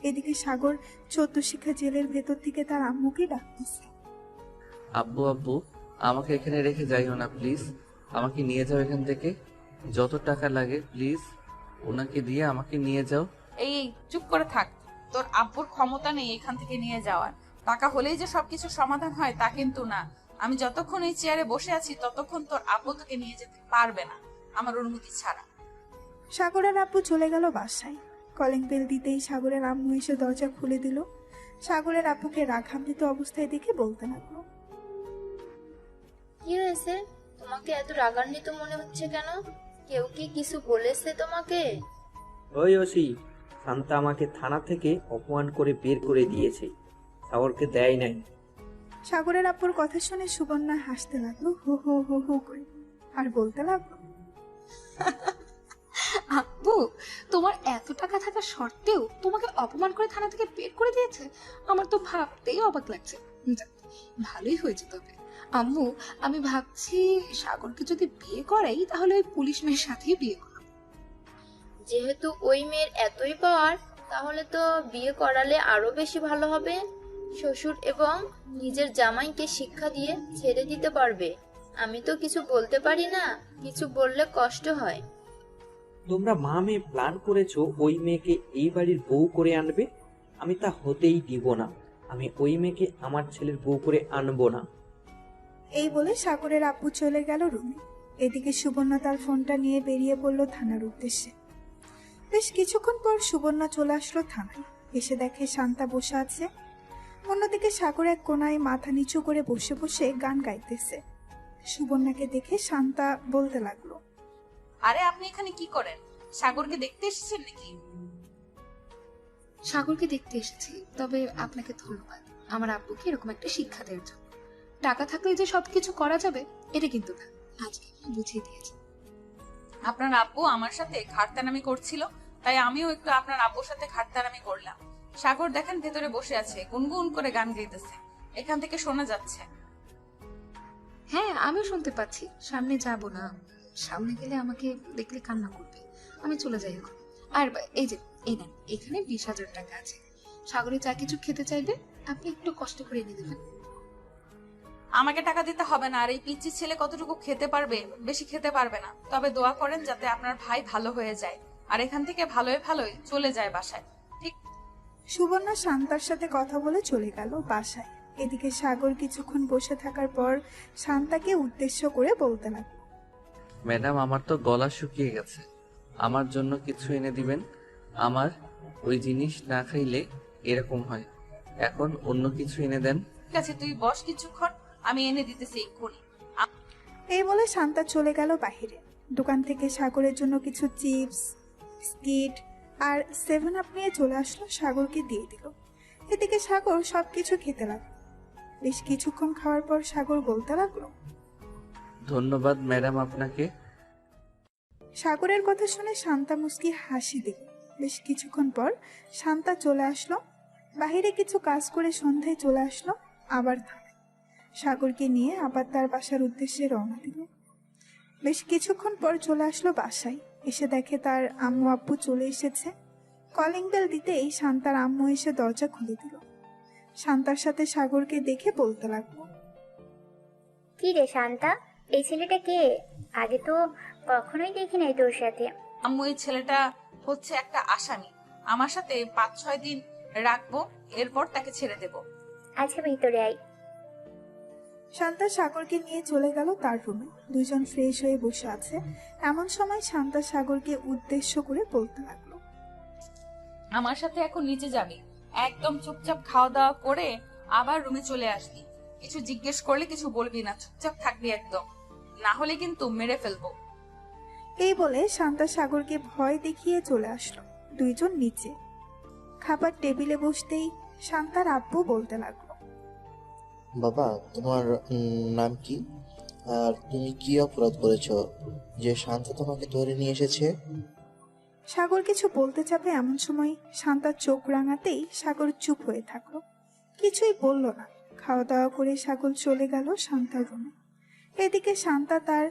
এদিকে সাগর 14 শিক্ষা জেলের ভেতর থেকে তার আম্মুকে ডাকতেছে। আব্বু, আব্বু, আমাকে এখানে রেখে যাইও না প্লিজ। আমাকে নিয়ে যাও এখান থেকে। যত টাকা লাগে প্লিজ ওনাকে দিয়ে আমাকে নিয়ে যাও। এই এই, চুপ করে থাক। তোর আব্বুর ক্ষমতা নেই এখান থেকে নিয়ে যাওয়ার। টাকা হলেই যে সবকিছু সমাধান হয় তা কিন্তু না। আমি যতক্ষণ এই চেয়ারে বসে আছি ততক্ষণ তোর আব্বু তোকে নিয়ে যেতে পারবে না আমার অনুমতি ছাড়া। সাগরের আব্বু চলে গেল বাসায়। কলিং বেল দিতেই সাগরের আম্মু এসে দরজা খুলে দিল। সাগরের আব্বুকে রাগান্বিত অবস্থায় দেখে বলতে লাগলো, কি হয়েছে? তোমাকে এত রাগান্বিত মনে হচ্ছে কেন? কেউ কি কিছু বলেছে তোমাকে? ওই ওসি, শান্তা আমাকে থানা থেকে অপমান করে বের করে দিয়েছে, সাগরকে দেয় নাই। সাগরের আব্বুর কথা শুনে সুবর্ণা হাসতে লাগলো হো হো হো হো করে, আর বলতে লাগলো, আব্বু, তোমার এত টাকা থাকা সত্ত্বেও তোমাকে অপমান করে থানা থেকে বের করে দিয়েছে? আমার তো ভাবতেই অবাক লাগছে। যাক, ভালোই হয়েছে তবে। আম্মু, আমি ভাবছি সাগরকে যদি বিয়ে করাই তাহলে ওই পুলিশ মেয়ের সাথেই বিয়ে করব। যেহেতু ওই মেয়ের এতই পাওয়ার, তাহলে তো বিয়ে করালে আরো বেশি ভালো হবে। শ্বশুর এবং নিজের জামাইকে শিক্ষা দিয়ে ছেড়ে দিতে পারবে। আমি তো কিছু বলতে পারি না, কিছু বললে কষ্ট হয়। তোমরা মা মেয়ে প্ল্যান করেছো ওই মেয়েকে এই বাড়ির বউ করে আনবে, আমি তা হতেই দিব না। আমি ওই মেয়েকে আমার ছেলের বউ করে আনবো না। এই বলে সাগরের আব্বু চলে গেল রুমে। এদিকে সুবর্ণা তার ফোনটা নিয়ে বেরিয়ে পড়ল থানার উদ্দেশ্যে। বেশ কিছুক্ষণ পর সুবর্ণা চলে আসলো থানায়। এসে দেখে শান্তা বসে আছে। অন্যদিকে সাগর এক কোনায় মাথা নিচু করে বসে বসে গান গাইতেছে। সুবর্ণাকে দেখে শান্তা বলতে লাগলো, আরে আপনি এখানে কি করেন? সাগরকে দেখতে এসেছেন নাকি? সাগরকে দেখতে এসেছি, তবে আপনাকে ধন্যবাদ আমার আব্বুকে এরকম একটা শিক্ষা দেওয়ার জন্য। টাকা থাকলে যে সবকিছু করা যাবে এটা কিন্তু না, আজকে আপনি বুঝিয়ে দিয়েছেন। আপনার আব্বু আমার সাথে খাটতানামি করছিল, তাই আমিও একটু আপনার আব্বুর সাথে খাটতানামি করলাম। সাগর দেখেন ভেতরে বসে আছে, গুনগুন করে গান গাইতেছে, এখান থেকে শোনা যাচ্ছে। হ্যাঁ, আমিও শুনতে পাচ্ছি। সামনে যাব না, সামনে গেলে আমাকে দেখলে কান্না করবে। আমি চলে যাই এখন। আর এই যে, এই নেন, এখানে 20,000 টাকা আছে। সাগরে যা কিছু খেতে চাইবে আপনি একটু কষ্ট করে এনে দেবেন। আমাকে টাকা দিতে হবে না। আর এই পিচ্চি ছেলে কতটুকু খেতে পারবে? বেশি খেতে পারবে না। তবে দোয়া করেন যাতে আপনার ভাই ভালো হয়ে যায় আর এখান থেকে ভালোই ভালোই চলে যায় বাসায়। ঠিক। সুবর্ণা শান্তার সাথে কথা বলে চলে গেল বাসায়। এদিকে সাগর কিছুক্ষণ বসে থাকার পর শান্তাকে উদ্দেশ্য করে বলতে লাগলো, ম্যাডাম, আমার তো গলা শুকিয়ে গেছে, আমার জন্য কিছু এনে দিবেন। আমার ওই জিনিস না খাইলে এরকম হয়, এখন অন্য কিছু এনে দেন। ঠিক আছে, তুই বস কিছুক্ষণ, আমি এনে দিতেছি এক্ষুনি। এই বলে শান্তা চলে গেল বাহিরে। দোকান থেকে সাগরের জন্য কিছু চিপস, বিস্কিট আর 7 আপ নিয়ে চলে আসলো, সাগরকে দিয়ে দিল। এদিকে সাগর সবকিছু খেতে লাগলো। বেশ কিছুক্ষণ খাওয়ার পর সাগর বলতে লাগলো, ধন্যবাদ ম্যাডাম আপনাকে। সাগরের কথা শুনে শান্তা মুস্কি হাসি দিল। বেশ কিছুক্ষণ পর শান্তা চলে আসলো বাহিরে, কিছু কাজ করে সন্ধ্যায় চলে আসলো আবার থানায়। সাগরকে নিয়ে আবার তার বাসার উদ্দেশ্যে রওনা দিল। বেশ কিছুক্ষণ পর চলে আসলো বাসায়। এসে দেখে তার আম্মু আব্বু চলে এসেছে। কলিং বেল দিতেই শান্তার আম্মু এসে দরজা খুলে দিল। শান্তার সাথে সাগরকে দেখে বলতে লাগলো, কি রে শান্তা, এই ছেলেটা কে? আগে তো কখনোই দেখি নাই তোর সাথে। আম্মু, এই ছেলেটা হচ্ছে একটা আসামি। আমার সাথে 5-6 দিন রাখবো, এরপর তাকে ছেড়ে দেব। আচ্ছা, ভিতরে আয়। শান্তা সাগরকে নিয়ে চলে গেল তার রুমে। দুজন ফ্রেশ হয়ে বসে আছে। এমন সময় শান্তা সাগরকে উদ্দেশ্য করে বলতে লাগলো, আমার সাথে এখন নিচে যাবি, একদম চুপচাপ খাওয়া দাওয়া করে আবার রুমে চলে আসবি। কিছু জিজ্ঞেস করলে কিছু বলবি না, চুপচাপ থাকবি একদম, না হলে কিন্তু মেরে ফেলবো। এই বলে শান্তা সাগরকে ভয় দেখিয়ে চলে আসলো। দুইজন নিচে খাবার টেবিলে বসতেই শান্তার আব্বু বলতে লাগলো, বাবা, তোমার নাম কি? আর তুমি কি অপরাধ করেছো যে শান্ত তোমাকে ধরে নিয়ে এসেছে? সাগর কিছু বলতে যাবে এমন সময় শান্তার চোখ রাঙাতেই সাগর চুপ হয়ে থাকলো, কিছুই বলল না। খাওয়া দাওয়া করে সাগর চলে গেল শান্তার রুমে। এদিকে শান্তা তার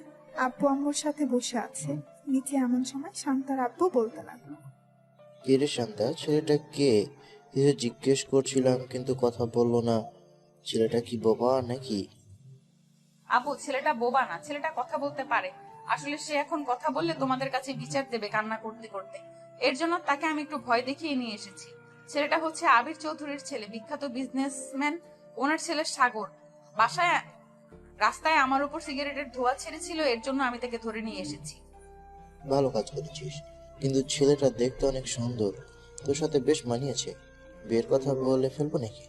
আব্বু আম্মুর সাথে বসে আছে নিচে। এমন সময় শান্তার আব্বু বলতে লাগলো, কে রে শান্তা, ছেলেটা কে? কিছু জিজ্ঞেস করছিলাম কিন্তু কথা বললো না। ছেলেটা কি বোবা নাকি? আপু, ছেলেটা বোবা না, ছেলেটা কথা বলতে পারে। আসলে সে এখন কথা বললে তোমাদের কাছে বিচার দেবে কান্না করতে করতে। এর জন্য তাকে আমি একটু ভয় দেখিয়ে নিয়ে এসেছি। ছেলেটা হচ্ছে আবির চৌধুরীর ছেলে, বিখ্যাত বিজনেসম্যান। ওনার ছেলে সাগর বাসায় রাস্তায় আমার উপর সিগারেটের ধোঁয়া ছেড়েছিল, এর জন্য আমি তাকে ধরে নিয়ে এসেছি। ভালো কাজ করেছিস, কিন্তু ছেলেটা দেখতে অনেক সুন্দর, তোর সাথে বেশ মানিয়েছে। বিয়ের কথা বলে ফেলবো নাকি?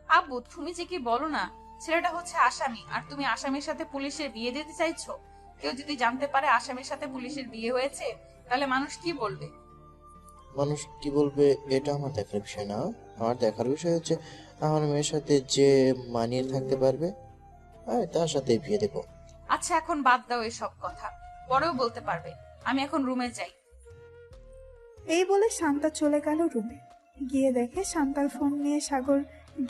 আব্বু, তুমি যে কি বলো না, ছেলেটা হচ্ছে আসামি, আর তুমি আসামির সাথে পুলিশের বিয়ে দিতে চাইছো? কেউ যদি জানতে পারে আসামির সাথে পুলিশের বিয়ে হয়েছে, তাহলে মানুষ কি বলবে? মানুষ কি বলবে এটা আমার দেখার বিষয় না। আমার দেখার বিষয় হচ্ছে আমার মেয়ের সাথে যে মানিয়ে থাকতে পারবে, আর তার সাথে বিয়ে দেবো। আচ্ছা, এখন বাদ দাও এসব কথা, পরেও বলতে পারবে। আমি এখন রুমে যাই। এই বলে শান্তা চলে গেল রুমে। গিয়ে দেখে শান্তার ফোন নিয়ে সাগর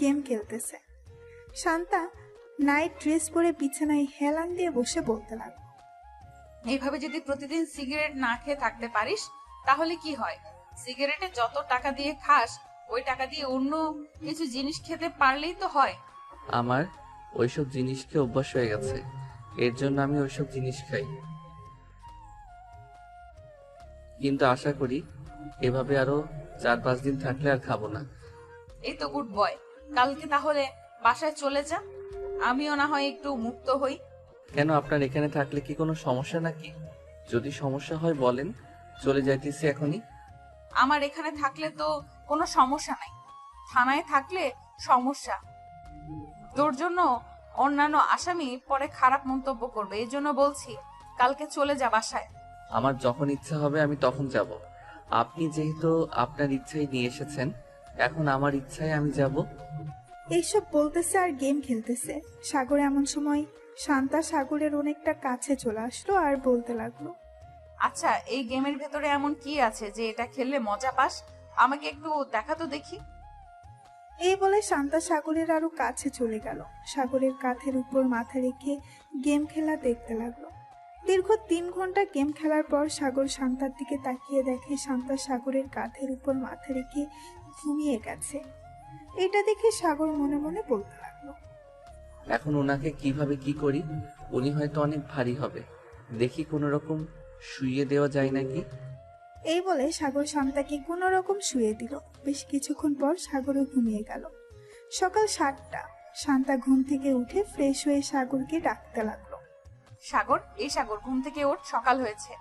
গেম খেলতেছে। শান্তা নাইট ড্রেস পরে বিছানায় হেলান দিয়ে বসে বলতে লাগলো, এইভাবে যদি প্রতিদিন সিগারেট না খেয়ে থাকতে পারিস, তাহলে কি হয়? সিগারেটে যত টাকা দিয়ে খাস, ওই টাকা দিয়ে অন্য কিছু জিনিস খেতে পারলেই তো হয়। আমার ওইসব জিনিস খেয়ে অভ্যাস হয়ে গেছে, এর জন্য আমি ওইসব জিনিস খাই। কিন্তু আশা করি এভাবে আরো 4-5 দিন থাকলে আর খাবো না। এই তো গুড বয়। কালকে তাহলে বাসায় চলে যা, আমিও না হয় একটু মুক্ত হই। কেন, আপনার এখানে থাকলে কি কোনো সমস্যা নাকি? যদি সমস্যা হয় বলেন, চলে যাইতেছি এখনই। আমার এখানে থাকলে তো কোনো সমস্যা নাই, থানায় থাকলে সমস্যা। তোর জন্য অন্যান্য আসামি পরে খারাপ মন্তব্য করবে, এই জন্য বলছি কালকে চলে যা বাসায়। আমার যখন ইচ্ছা হবে আমি তখন যাব। আপনি যেহেতু আপনার ইচ্ছাই নিয়ে এসেছেন, এখন আমার ইচ্ছায় আমি যাব। এইসব বলতেছে আর গেম খেলতেছে। সাগর এমন সময় শান্তা সাগরের অনেকটা কাছে চলে আসলো আর বলতে লাগলো, আচ্ছা, এই গেমের ভেতরে এমন কি আছে যে এটা খেললে মজা পাস? আমাকে একটু দেখা তো দেখি। এই বলে শান্তা সাগরের আরো কাছে চলে গেল। সাগরের কাঁধের উপর মাথা রেখে গেম খেলা দেখতে লাগলো। দীর্ঘ 3 ঘন্টা গেম খেলার পর সাগর শান্তার দিকে তাকিয়ে দেখে শান্তা সাগরের কাঁধের উপর মাথা রেখে ঘুমিয়ে গেছে। এটা দেখে সাগর মনে মনে বলতে লাগলো, এখন ওনাকে কিভাবে কি করি? উনি হয়তো অনেক ভারী হবে, দেখি কোনো রকম শুইয়ে দেওয়া যায় নাকি। এই বলে সাগর শান্তাকে কোনো রকম শুয়ে দিল। বেশ কিছুক্ষণ পর সাগরও ঘুমিয়ে গেল। সকাল 7টা। শান্তা ঘুম থেকে উঠে ফ্রেশ হয়ে সাগরকে ডাকতে লাগলো। সাগর, এই সাগর, ঘুম থেকে ওঠ, সকাল হয়েছে।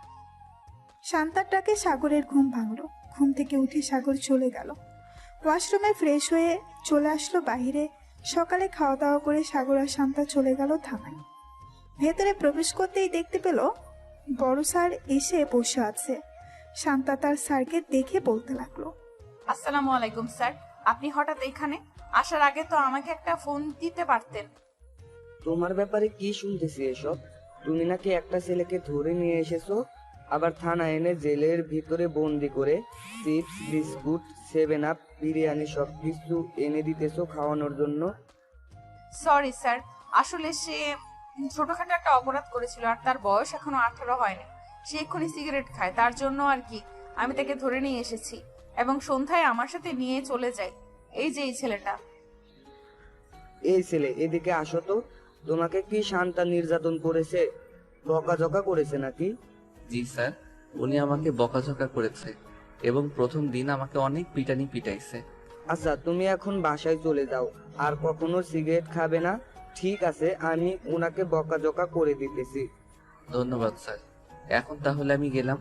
শান্তার ডাকে সাগরের ঘুম ভাঙলো। ঘুম থেকে উঠে সাগর চলে গেল ওয়াশরুমে। ফ্রেশ হয়ে চলে আসলো বাইরে। সকালে খাওয়া দাওয়া করে সাগর আর শান্তা চলে গেল থানায়। ভেতরে প্রবেশ করতেই দেখতে পেল বড় স্যার এসে বসে আছে। শান্তা তার স্যারকে দেখে বলতে লাগলো, আসসালামু আলাইকুম স্যার, আপনি হঠাৎ এখানে? আসার আগে তো আমাকে একটা ফোন দিতে পারতেন। তোমার ব্যাপারে কি শুনতেছি এসব? তুমি নাকি একটা ছেলেকে ধরে নিয়ে এসেছো, আবার থানা এনে জেলের ভিতরে বন্দি করে চিপস, বিস্কুট, 7 আপ, বিরিয়ানি সবকিছু এনে দিতেছো খাওয়ানোর জন্য। সরি স্যার, আসলে সে ছোটখাটো একটা অপরাধ করেছিল, আর তার বয়স এখনো 18 হয়নি। সে এক্ষুনি সিগারেট খায়, তার জন্য আর কি আমি তাকে ধরে নিয়ে এসেছি, এবং সন্ধ্যায় আমার সাথে নিয়ে চলে যাই। এই যে এই ছেলেটা। এই ছেলে, এদিকে আসো তো। তোমাকে কি শান্তা নির্যাতন করেছে, বকাঝকা করেছে নাকি? জি স্যার, উনি আমাকে বকাঝকা করেছে এবং প্রথম দিন আমাকে অনেক পিটানি পিটাইছে। আচ্ছা, তুমি এখন বাসায় চলে যাও, আর কখনো সিগারেট খাবে না, ঠিক আছে? আমি ওনাকে বকাঝকা করে দিতেছি। ধন্যবাদ স্যার, এখন তাহলে আমি গেলাম।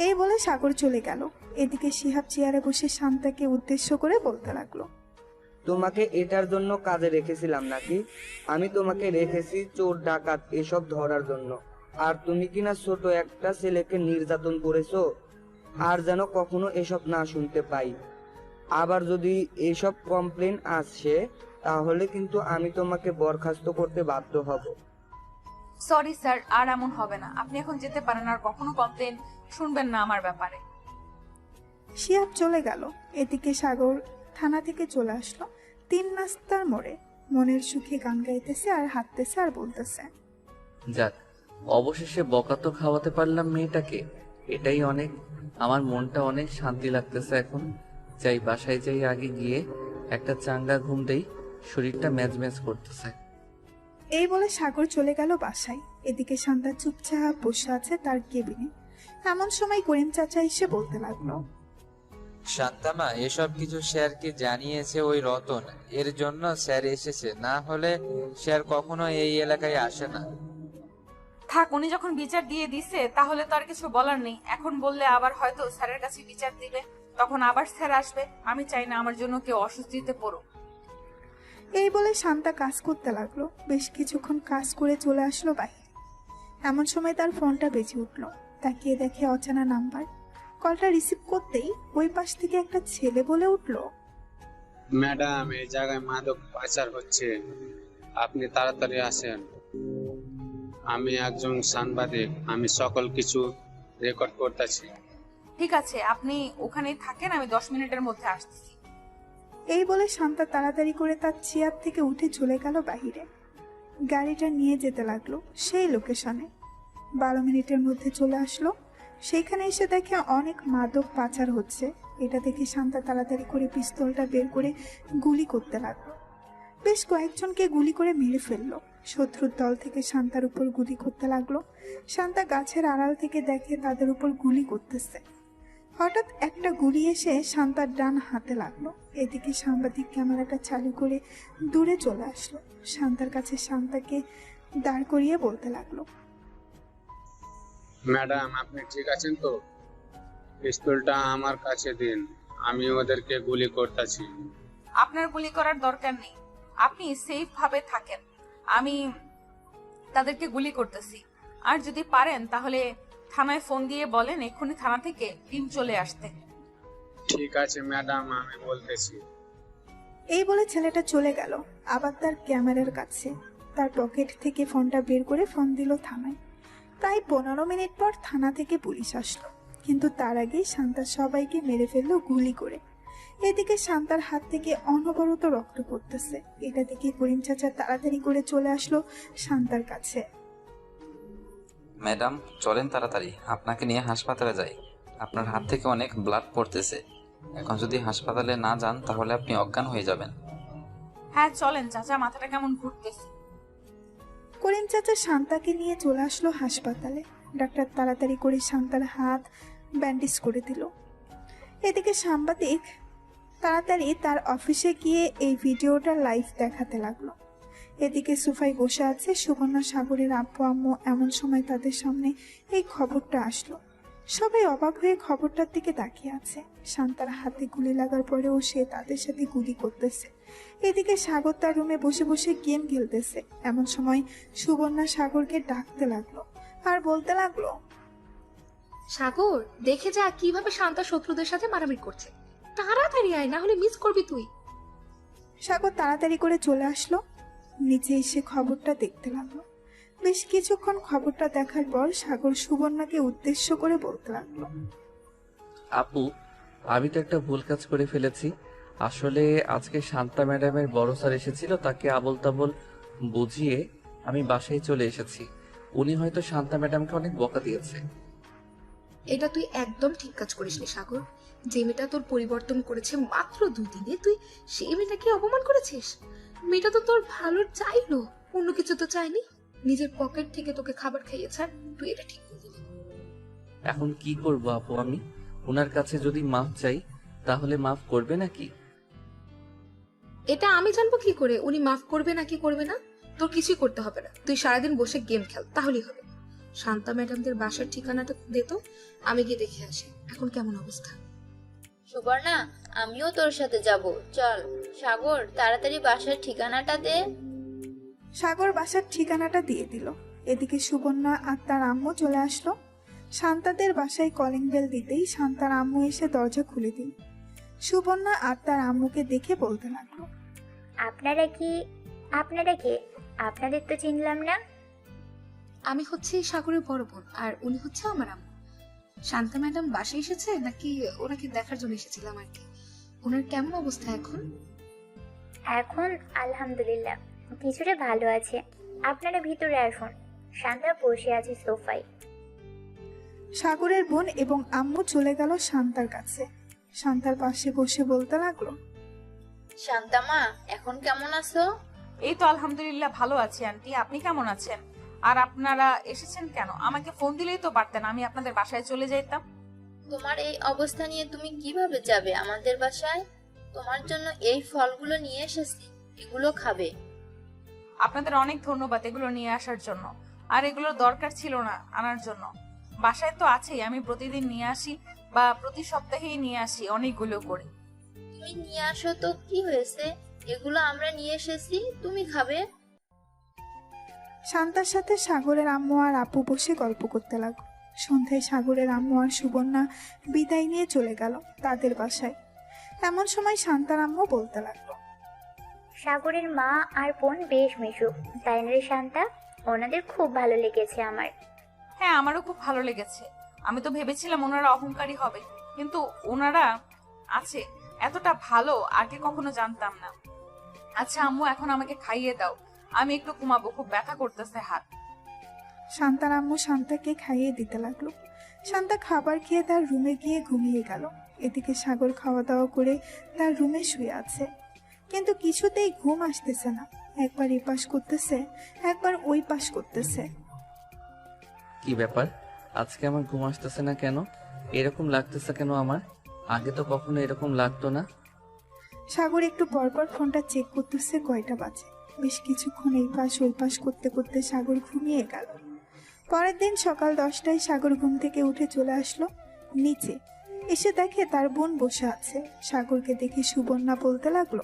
এই বলে সাগর চলে গেল। এদিকে শিহাব চেয়ারে বসে শান্তাকে উদ্দেশ্য করে বলতে লাগলো, তোমাকে এটার জন্য কাজে রেখেছিলাম নাকি? আমি তোমাকে রেখেছি চোর ডাকাত এসব ধরার জন্য, আর তুমি কিনা ছোট একটা ছেলেকে নির্যাতন করেছো। আর যেন কখনো এসব না শুনতে পাই। আবার যদি এসব কমপ্লেন আসে, তাহলে কিন্তু আমি তোমাকে বরখাস্ত করতে বাধ্য হব। সরি স্যার, আর এমন হবে না। আপনি এখন যেতে পারেন, আর কখনো কমপ্লেন শুনবেন না আমার ব্যাপারে। শিহাব চলে গেল। এদিকে সাগর থানা থেকে চলে আসলো 3 রাস্তার মোড়ে। মনের সুখে গান গাইতেছে আর হাঁটতেছে আর বলতেছে, যাক, অবশেষে বকা তো খাওয়াতে পারলাম মেয়েটাকে, এটাই অনেক। আমার মনটা অনেক শান্তি লাগতেছে এখন। যাই, বাসায় যাই, আগে গিয়ে একটা চাঙ্গা ঘুম দেই, শরীরটা ম্যাজ ম্যাজ করতেছে। এই বলে সাগর চলে গেল বাসায়। এদিকে শান্তা চুপচাপ বসে আছে তার কেবিনে। এমন সময় করিম চাচা এসে বলতে লাগলো, শান্তামা, এসব কিছু স্যারকে জানিয়েছে ওই রতন, এর জন্য স্যার এসেছে, না হলে স্যার কখনো এই এলাকায় আসে না। থাক, উনি যখন বিচার দিয়ে দিছে তাহলে তো আর কিছু বলার নেই। এখন বললে আবার হয়তো স্যারের কাছে বিচার দিবে, তখন আবার স্যার আসবে। আমি চাই না আমার জন্য কেউ অস্বস্তিতে পড়ুক। এই বলে শান্তা কাজ করতে লাগলো। বেশ কিছুক্ষণ কাজ করে চলে আসলো বাইরে। এমন সময় তার ফোনটা বেজে উঠলো। তাকিয়ে দেখে অচেনা নাম্বার। কলটা রিসিভ করতেই ওই পাশ থেকে একটা ছেলে বলে উঠলো, ম্যাডাম, এই জায়গায় মাদক পাচার হচ্ছে, আপনি তাড়াতাড়ি আসেন। আমি একজন সাংবাদিক, আমি সকল কিছু রেকর্ড করতেছি। ঠিক আছে, আপনি ওখানেই থাকেন, আমি 10 মিনিটের মধ্যে আসতেছি। এই বলে শান্তা তাড়াতাড়ি করে তার চেয়ার থেকে উঠে চলে গেল বাহিরে। গাড়িটা নিয়ে যেতে লাগলো সেই লোকেশনে। 12 মিনিটের মধ্যে চলে আসলো। সেইখানে এসে দেখে অনেক মাদক পাচার হচ্ছে। এটা দেখে শান্তা তাড়াতাড়ি করে পিস্তলটা বের করে গুলি করতে লাগলো। বেশ কয়েকজনকে গুলি করে মেরে ফেললো। শত্রুর দল থেকে শান্তার উপর গুলি করতে লাগলো। শান্তা গাছের আড়াল থেকে দেখে তাদের উপর গুলি করতেছে। হঠাৎ একটা গুলি এসে শান্তার ডান হাতে লাগলো। এদিকে সাংবাদিক ক্যামেরাটা চালু করে দূরে চলে আসলো। শান্তার কাছে শান্তাকে দাঁড় করিয়ে বলতে লাগলো, ম্যাডাম, আপনি ঠিক আছেন তো? পিস্তলটা আমার কাছে দিন, আমি ওদেরকে গুলি করতেছি। আপনার গুলি করার দরকার নেই, আপনি সেফ ভাবে থাকেন। আমি তাদেরকে গুলি করতেছি। আর যদি পারেন তাহলে থানায় ফোন দিয়ে বলেন এক্ষুনি থানা থেকে টিম চলে আসতে। ঠিক আছে ম্যাডাম, আমি বলতেছি। এই বলে ছেলেটা চলে গেল আবার তার ক্যামেরার কাছে। তার পকেট থেকে ফোনটা বের করে ফোন দিল থানায়। প্রায় 15 মিনিট পর থানা থেকে পুলিশ আসলো, কিন্তু তার আগেই শান্তা সবাইকে মেরে ফেললো গুলি করে। এদিকে শান্তার হাত থেকে অনবরত রক্ত পড়তেছে। এটা দেখে করিম চাচা তাড়াতাড়ি করে চলে আসলো শান্তার কাছে। ম্যাডাম, চলেন তাড়াতাড়ি, আপনাকে নিয়ে হাসপাতালে যাই। আপনার হাত থেকে অনেক ব্লাড পড়তেছে, এখন যদি হাসপাতালে না যান তাহলে আপনি অজ্ঞান হয়ে যাবেন। হ্যাঁ চলেন চাচা, মাথাটা কেমন ঘুরতেছে। করিম চাচা শান্তাকে নিয়ে চলে আসলো হাসপাতালে। ডাক্তার তাড়াতাড়ি করে শান্তার হাত ব্যান্ডেজ করে দিল। এদিকে সাংবাদিক তাড়াতাড়ি তার অফিসে গিয়ে এই ভিডিওটা লাইভ দেখাতে লাগলো। এদিকে সোফায় বসে আছে সুবর্ণা সাগরের আব্বু আম্মু। এমন সময় তাদের সামনে এই খবরটা আসলো। সবাই অবাক হয়ে খবরটার দিকে তাকিয়ে আছে। শান্তার হাতে গুলি লাগার পরেও সে তাদের সাথে গুলি করতেছে। এদিকে সাগর তার রুমে বসে বসে গেম খেলতেছে। এমন সময় সুবর্ণা সাগরকে ডাকতে লাগলো আর বলতে লাগলো, সাগর, দেখে যা কিভাবে শান্তা শত্রুদের সাথে মারামারি করছে। তাড়াতাড়ি আয়, না হলে মিস করবি তুই। সাগর তাড়াতাড়ি করে চলে আসলো। নিচে এসে খবরটা দেখতে লাগলো। বেশ কিছুক্ষণ খবরটা দেখার পর সাগর সুবর্ণাকে উদ্দেশ্য করে বলতে লাগলো, আপু, আমি তো একটা ভুল কাজ করে ফেলেছি। আসলে আজকে শান্তা ম্যাডামের বড় স্যার এসেছিল, তাকে আবল তাবল বুঝিয়ে আমি বাসায় চলে এসেছি। উনি হয়তো শান্তা ম্যাডামকে অনেক বকা দিয়েছে। এটা তুই একদম ঠিক কাজ করিসনি সাগর। যে মেয়েটা তোর পরিবর্তন করেছে মাত্র 2 দিনে, তুই সেই মেয়েটাকে অপমান করেছিস। মেয়েটা তো তোর ভালোর চাইলো, অন্য কিছু তো চাইনি। নিজের পকেট থেকে তোকে খাবার খাইয়েছে, তুই এটা ঠিক করলি। এখন কি করব আপু? আমি ওনার কাছে যদি মাফ চাই তাহলে মাফ করবে নাকি? এটা আমি জানবো কি করে উনি মাফ করবে নাকি করবে না? তোর কিছুই করতে হবে না, তুই সারাদিন বসে গেম খেল, তাহলেই হবে। শান্তা ম্যাডামদের বাসার ঠিকানাটা দে তো, আমি গিয়ে দেখে আসি এখন কেমন অবস্থা। সুবর্ণা, আমিও তোর সাথে যাব, চল। সাগর, তাড়াতাড়ি বাসার ঠিকানাটা দে। সাগর বাসার ঠিকানাটা দিয়ে দিল। এদিকে সুবর্ণা আর তার আম্মু চলে আসলো। শান্তাদের বাসায় কলিং বেল দিতেই শান্তার আম্মু এসে দরজা খুলে দিল। সুবর্ণা আর তার আম্মুকে দেখে বলতে লাগলো, আপনারা কে? আপনাদের তো চিনলাম না। আমি হচ্ছে সাগরের বড় বোন, আর উনি হচ্ছে আমার আম্মু। শান্তা ম্যাডাম বাসায় এসেছে নাকি ওনাকে দেখার জন্য এসেছিলাম আর কি। ওনার কেমন অবস্থা এখন? এখন আলহামদুলিল্লাহ কিছুটা ভালো আছে। আপনারা ভিতরে আসুন, শান্তা বসে আছে সোফায়। সাগরের বোন এবং আম্মু চলে গেল শান্তার কাছে। শান্তার পাশে বসে বলতে লাগলো, শান্তা মা, এখন কেমন আছো? এই তো আলহামদুলিল্লাহ ভালো আছি আন্টি, আপনি কেমন আছেন? আর আপনারা এসেছেন কেন? আমাকে ফোন দিলেই তো পারতেন, আমি আপনাদের বাসায় চলে যেতাম। তোমার এই অবস্থা নিয়ে তুমি কিভাবে যাবে আমাদের বাসায়? তোমার জন্য এই ফলগুলো নিয়ে এসেছি, এগুলো খাবে। আপনাদের অনেক ধন্যবাদ এগুলো নিয়ে আসার জন্য, আর এগুলোর দরকার ছিল না আনার জন্য। বাসায় তো আছেই, আমি প্রতিদিন নিয়ে আসি বা প্রতি সপ্তাহেই নিয়ে আসি অনেকগুলো করে। তুমি নিয়ে আসো তো কি হয়েছে, এগুলো আমরা নিয়ে এসেছি, তুমি খাবে। শান্তার সাথে সাগরের আম্মু আর আপু বসে গল্প করতে লাগলো। সন্ধ্যায় সাগরের আম্মু আর সুবর্ণা বিদায় নিয়ে চলে গেল তাদের বাসায়। এমন সময় শান্তার আম্মু বলতে লাগলো, সাগরের মা আর বোন বেশ মিশুক, তাই না রে শান্তা? ওনাদের খুব ভালো লেগেছে আমার। হ্যাঁ, আমারও খুব ভালো লেগেছে। আমি তো ভেবেছিলাম ওনারা অহংকারী হবে, কিন্তু ওনারা আছে এতটা ভালো আগে কখনো জানতাম না। আচ্ছা আম্মু, এখন আমাকে খাইয়ে দাও, আমি একটু ঘুমাবো, খুব ব্যথা করতেছে হাত। শান্তার আম্মু শান্তাকে খাইয়ে দিতে লাগলো। শান্তা খাবার খেয়ে তার রুমে গিয়ে ঘুমিয়ে গেল। এদিকে সাগর খাওয়া দাওয়া করে তার রুমে শুয়ে আছে, কিন্তু কিছুতেই ঘুম আসতেছে না। একবার এই পাশ করতেছে, একবার ওই পাশ করতেছে। কি ব্যাপার, আজকে আমার ঘুম আসতেছে না কেন? এরকম লাগতেছে কেন আমার? আগে তো কখনো এরকম লাগতো না। সাগর একটু পরপর ফোনটা চেক করতেছে কয়টা বাজে। বেশ কিছুক্ষণ এই পাশ ওই পাশ করতে করতে সাগর ঘুমিয়ে গেল। পরের দিন সকাল 10টায় সাগর ঘুম থেকে উঠে চলে আসলো নিচে। এসে দেখে তার বোন বসে আছে। সাগরকে দেখে সুবর্ণা বলতে লাগলো,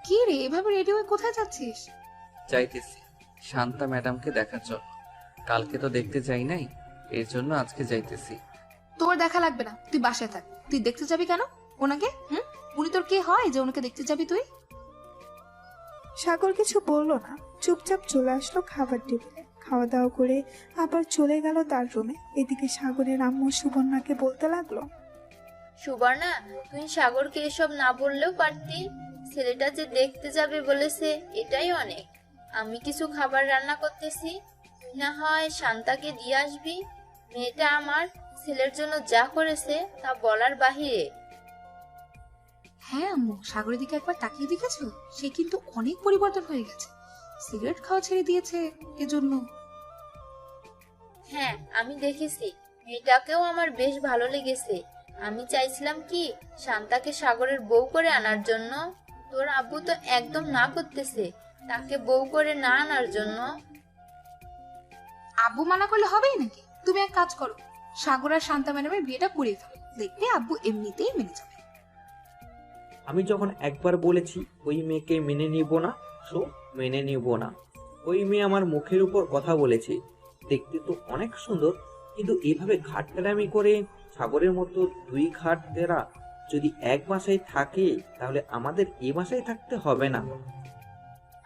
কি রে, এভাবে রেডি হয়ে কোথায় যাচ্ছিস? যাইতেছি শান্তা ম্যাডামকে দেখার জন্য। কালকে তো দেখতে যাই নাই, এর জন্য আজকে যাইতেছি। তোর দেখা লাগবে না, তুই বাসায় থাক। তুই দেখতে যাবি কেন ওনাকে? উনি তোর কে হয় যে ওনাকে দেখতে যাবি তুই? সাগর কিছু বললো না, চুপচাপ চলে আসলো খাবার টেবিলে। খাওয়া দাওয়া করে আবার চলে গেল তার রুমে। এদিকে সাগরের আম্মু সুবর্ণাকে বলতে লাগলো, সুবর্ণা, তুই সাগরকে এসব না বললেও পারতি। ছেলেটা যে দেখতে যাবে বলেছে, এটাই অনেক। আমি কিছু খাবার রান্না করতেছি, তুই না হয় শান্তাকে দিয়ে আসবি। মেয়েটা আমার ছেলের জন্য যা করেছে তা বলার বাহিরে। হ্যাঁ আম্মু, সাগরের দিকে একবার তাকিয়ে দেখেছো? সে কিন্তু অনেক পরিবর্তন হয়ে গেছে। সিগারেট খাওয়া ছেড়ে দিয়েছে এজন্য। হ্যাঁ, আমি দেখেছি, মেয়েটাকেও আমার বেশ ভালো লেগেছে। আমি চাইছিলাম কি শান্তাকে সাগরের বউ করে আনার জন্য। তোর আব্বু তো একদম না করতেছে তাকে বউ করে না আনার জন্য। আব্বু মানা করলে হবেই নাকি? তুমি এক কাজ করো, সাগর আর শান্তা ম্যাডামের বিয়েটা করিয়ে ফেলো, দেখবে আব্বু এমনিতেই মেনে যাবে। আমি যখন একবার বলেছি ওই মেয়েকে মেনে নিব না, সো মেনে নিব না। ওই মেয়ে আমার মুখের উপর কথা বলেছে, দেখতে তো অনেক সুন্দর, কিন্তু এভাবে ঘাটতেরামি করে সাগরের মতো দুই ঘাট দেরা যদি এক বাসায় থাকে, তাহলে আমাদের এ বাসায় থাকতে হবে না।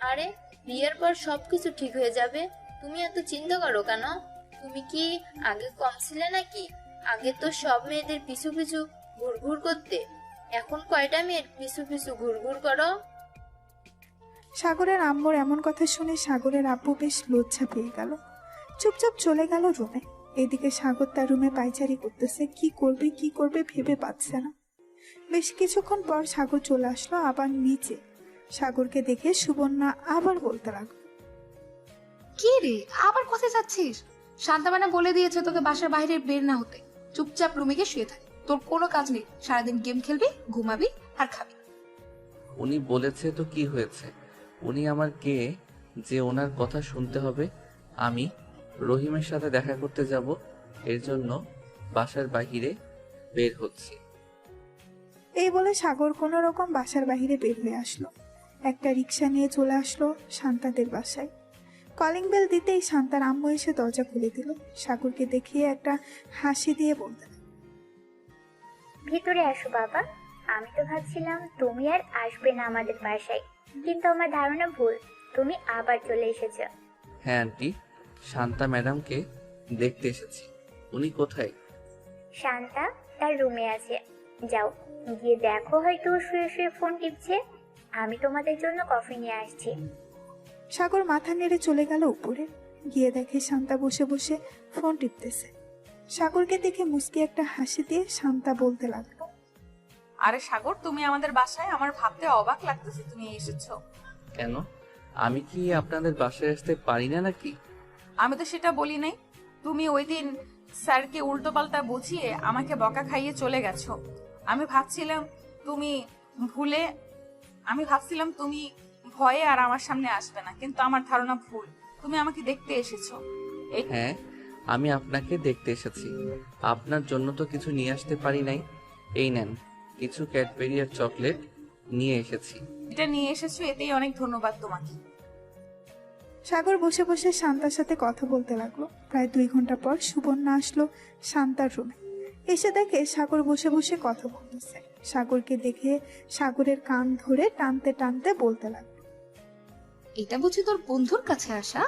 আরে, বিয়ের পর সবকিছু ঠিক হয়ে যাবে, তুমি এত চিন্তা করো কেন? তুমি কি আগে কম ছিলে নাকি? আগে তো সব মেয়েদের পিছু পিছু ঘুরঘুর করতে, এখন কয়টা মেয়ের পিছু পিছু ঘুরঘুর করো? সাগরের আম্মুর এমন কথা শুনে সাগরের আব্বু বেশ লজ্জা পেয়ে গেল, চুপচাপ চলে গেল রুমে। এদিকে সাগর তার রুমে পায়চারি করতেছে, কি করবে ভেবে পাচ্ছে না। বেশ কিছুক্ষণ পর সাগর চলে আসলো আবার নিচে। সাগরকে দেখে সুবর্ণা আবার বলতে লাগলো, কি রে, আবার কোথায় যাচ্ছিস? শান্তা ম্যাডাম বলে দিয়েছে তোকে বাসার বাইরে বের না হতে, চুপচাপ রুমে গিয়ে শুয়ে থাক। তোর কোনো কাজ নেই, সারাদিন গেম খেলবি, ঘুমাবি আর খাবি। উনি বলেছে তো কি হয়েছে? উনি আমার কে যে ওনার কথা শুনতে হবে? আমি রহিমের সাথে দেখা করতে যাব, এর জন্য বাসার বাহিরে বের হচ্ছি। এই বলে সাগর কোনো রকম বাসার বাহিরে বের হয়ে আসলো। একটা রিক্সা নিয়ে চলে আসলো শান্তাদের বাসায়। কলিং বেল দিতেই শান্তার আম্মু এসে দরজা খুলে দিল। সাগরকে দেখিয়ে একটা হাসি দিয়ে বলতে, ভিতরে আসো বাবা। আমি তো ভাবছিলাম তুমি আর আসবে না আমাদের বাসায়, কিন্তু আমার ধারণা ভুল, তুমি আবার চলে এসেছো। হ্যাঁ আন্টি, শান্তা ম্যাডামকে দেখতে এসেছি। উনি কোথায়? শান্তা তার রুমে আছে, যাও গিয়ে দেখো, হয়তো শুয়ে শুয়ে ফোন টিপছে। আমি তোমাদের জন্য কফি নিয়ে আসছি। সাগর মাথা নেড়ে চলে গেল উপরে। গিয়ে দেখে শান্তা বসে বসে ফোন টিপতেছে। সাগরকে দেখে মুস্কি একটা হাসি দিয়ে শান্তা বলতে লাগলো, আরে সাগর, তুমি আমাদের বাসায়? আমার ভাবতে অবাক লাগতেছে তুমি এসেছো। কেন? আমি কি আপনাদের বাসায় আসতে পারি না নাকি? আমি তো সেটা বলি নাই। তুমি ওই দিন স্যারকে উল্টোপাল্টা বুঝিয়ে আমাকে বকা খাইয়ে চলে গেছো। আমি ভাবছিলাম তুমি ভুলে আমি ভাবছিলাম তুমি ভয়ে আর আমার সামনে আসবে না, কিন্তু আমার ধারণা ভুল। তুমি আমাকে দেখতে এসেছো। হ্যাঁ, আমি আপনাকে দেখতে এসেছি। আপনার জন্য তো কিছু নিয়ে আসতে পারি নাই। এই নেন, কিছু ক্যাডবেরি আর চকলেট নিয়ে এসেছি। এটা নিয়ে এসেছো, এতেই অনেক ধন্যবাদ তোমাকে। সাগর বসে বসে শান্তার সাথে কথা বলতে লাগলো। প্রায় 2 ঘন্টা পর সুবর্ণা আসলো শান্তার রুমে। এসে দেখে সাগর বসে বসে কথা বলতেছে। সাগরকে দেখে সাগরের কান ধরে টানতে টানতে বলতে লাগলো, এটা বুঝি তোর বন্ধুর কাছে আসা?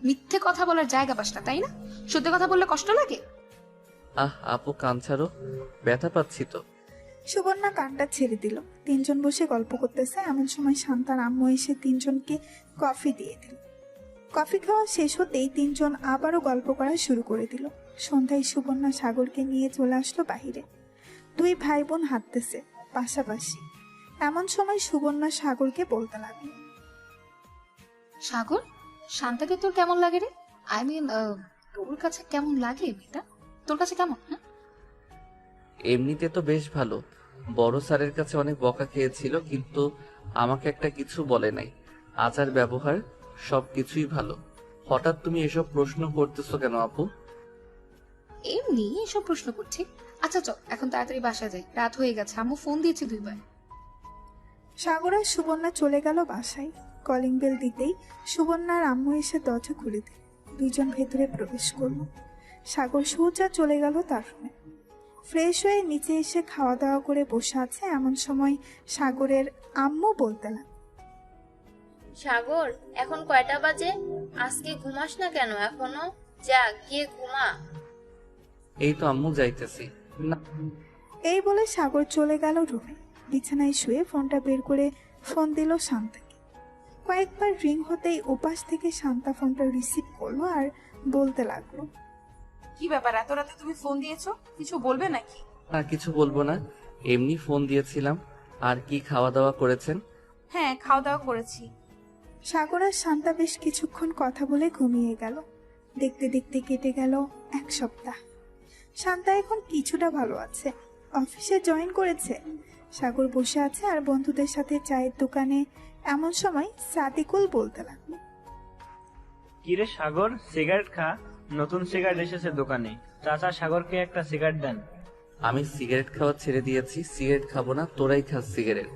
মিথ্যে কথা বলার জায়গা পাস না, তাই না? সত্যি কথা বললে কষ্ট লাগে? আপু কান ছাড়ো, ব্যথা পাচ্ছি তো। সুবর্ণা কানটা ছেড়ে দিল। 3 জন বসে গল্প করতেছে। এমন সময় শান্তার আম্মু এসে 3 জনকে কফি দিয়ে দিল। কফি খাওয়া শেষ হতেই 3 জন আবারও গল্প করা শুরু করে দিল। সন্ধ্যায় সুবর্ণা সাগরকে নিয়ে চলে আসলো বাহিরে। 2 ভাই বোন হাঁটতেছে পাশাপাশি। এমন সময় সুবর্ণা সাগরকে বলতে লাগলো, সাগর, শান্তাকে তোর কেমন লাগে রে? আই মিন, তোর কাছে কেমন লাগে মেয়েটা? তোর কাছে কেমন? এমনিতে তো বেশ ভালো। বড় স্যারের কাছে অনেক বকা খেয়েছিল, কিন্তু আমাকে একটা কিছু বলে নাই। আচার ব্যবহার সবকিছুই ভালো। হঠাৎ তুমি এসব প্রশ্ন করতেছো কেন আপু? এমনি এসব প্রশ্ন করছি। আচ্ছা চল এখন তাড়াতাড়ি বাসায় যাই, রাত হয়ে গেছে, আম্মু ফোন দিয়েছে 2 বার। সাগর আর সুবর্ণা চলে গেল বাসায়। কলিং বেল দিতেই সুবর্ণার আম্মু এসে দরজা খুলে দিল। 2 জন ভেতরে প্রবেশ করল। সাগর সোজা চলে গেল তার রুমে। ফ্রেশ হয়ে নিচে এসে খাওয়া দাওয়া করে বসে আছে। এমন সময় সাগরের আম্মু বলতে লাগল, সাগর, এখন কয়টা বাজে? আজকে ঘুমাস না কেন এখনো? যা গিয়ে ঘুমা। এই তো আম্মু যাইতেছি। না, এই বলে সাগর চলে গেল রুমে। বিছানায় শুয়ে ফোনটা বের করে ফোন দিল শান্তাকে। কয়েকবার রিং হতেই ওপাশ থেকে শান্তা ফোনটা রিসিভ করলো আর বলতে লাগলো, কি ব্যাপার, এত রাতে তুমি ফোন দিয়েছো? কিছু বলবে নাকি? না কিছু বলবো না, এমনি ফোন দিয়েছিলাম। আর কি খাওয়া দাওয়া করেছেন? হ্যাঁ, খাওয়া দাওয়া করেছি। সাগর আর শান্তা বেশ কিছুক্ষণ কথা বলে ঘুমিয়ে গেল। দেখতে দেখতে কেটে গেল 1 সপ্তাহ। শান্তা এখন কিছুটা ভালো আছে, অফিসে জয়েন করেছে। সাগর বসে আছে আর বন্ধুদের সাথে চায়ের দোকানে। এমন সময় সাদিকুল বলতে লাগলো, কিরে সাগর, সিগারেট খা। নতুন সিগারেট এসেছে দোকানে, চাচা সাগরকে একটা সিগারেট দেন। আমি সিগারেট খাওয়া ছেড়ে দিয়েছি। সিগারেট খাবো না, তোরাই খাস সিগারেট।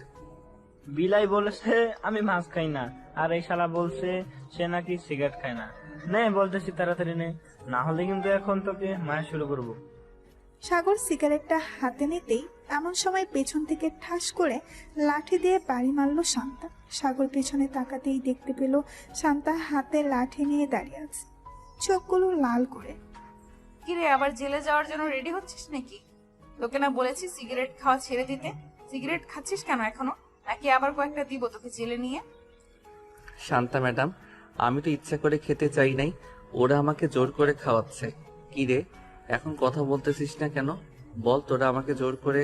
বিলাই বলেছে আমি মাছ খাই না, আর এই শালা বলছে সে নাকি সিগারেট খায় না। নে বলতেছি তাড়াতাড়ি নে, না হলে কিন্তু এখন তোকে মায়া শুরু করবো। সাগর সিগারেটটা হাতে নিতেই এমন সময় পেছন থেকে ঠাস করে লাঠি দিয়ে বাড়ি মারলো শান্তা। সাগর পেছনে তাকাতেই দেখতে পেল শান্তা হাতে লাঠি নিয়ে দাঁড়িয়ে আছে, চোখগুলো লাল করে। কিরে, আবার জেলে যাওয়ার জন্য রেডি হচ্ছিস নাকি? তোকে না বলেছি সিগারেট খাওয়া ছেড়ে দিতে? সিগারেট খাচ্ছিস কেন এখনো? নাকি আবার কয়েকটা দিব তোকে জেলে নিয়ে? শান্তা ম্যাডাম, আমি তো ইচ্ছা করে খেতে চাই নাই, ওরা আমাকে জোর করে খাওয়াচ্ছে। কি রে, এখন কথা বলতেছিস না কেন? বল, তোরা আমাকে জোর করে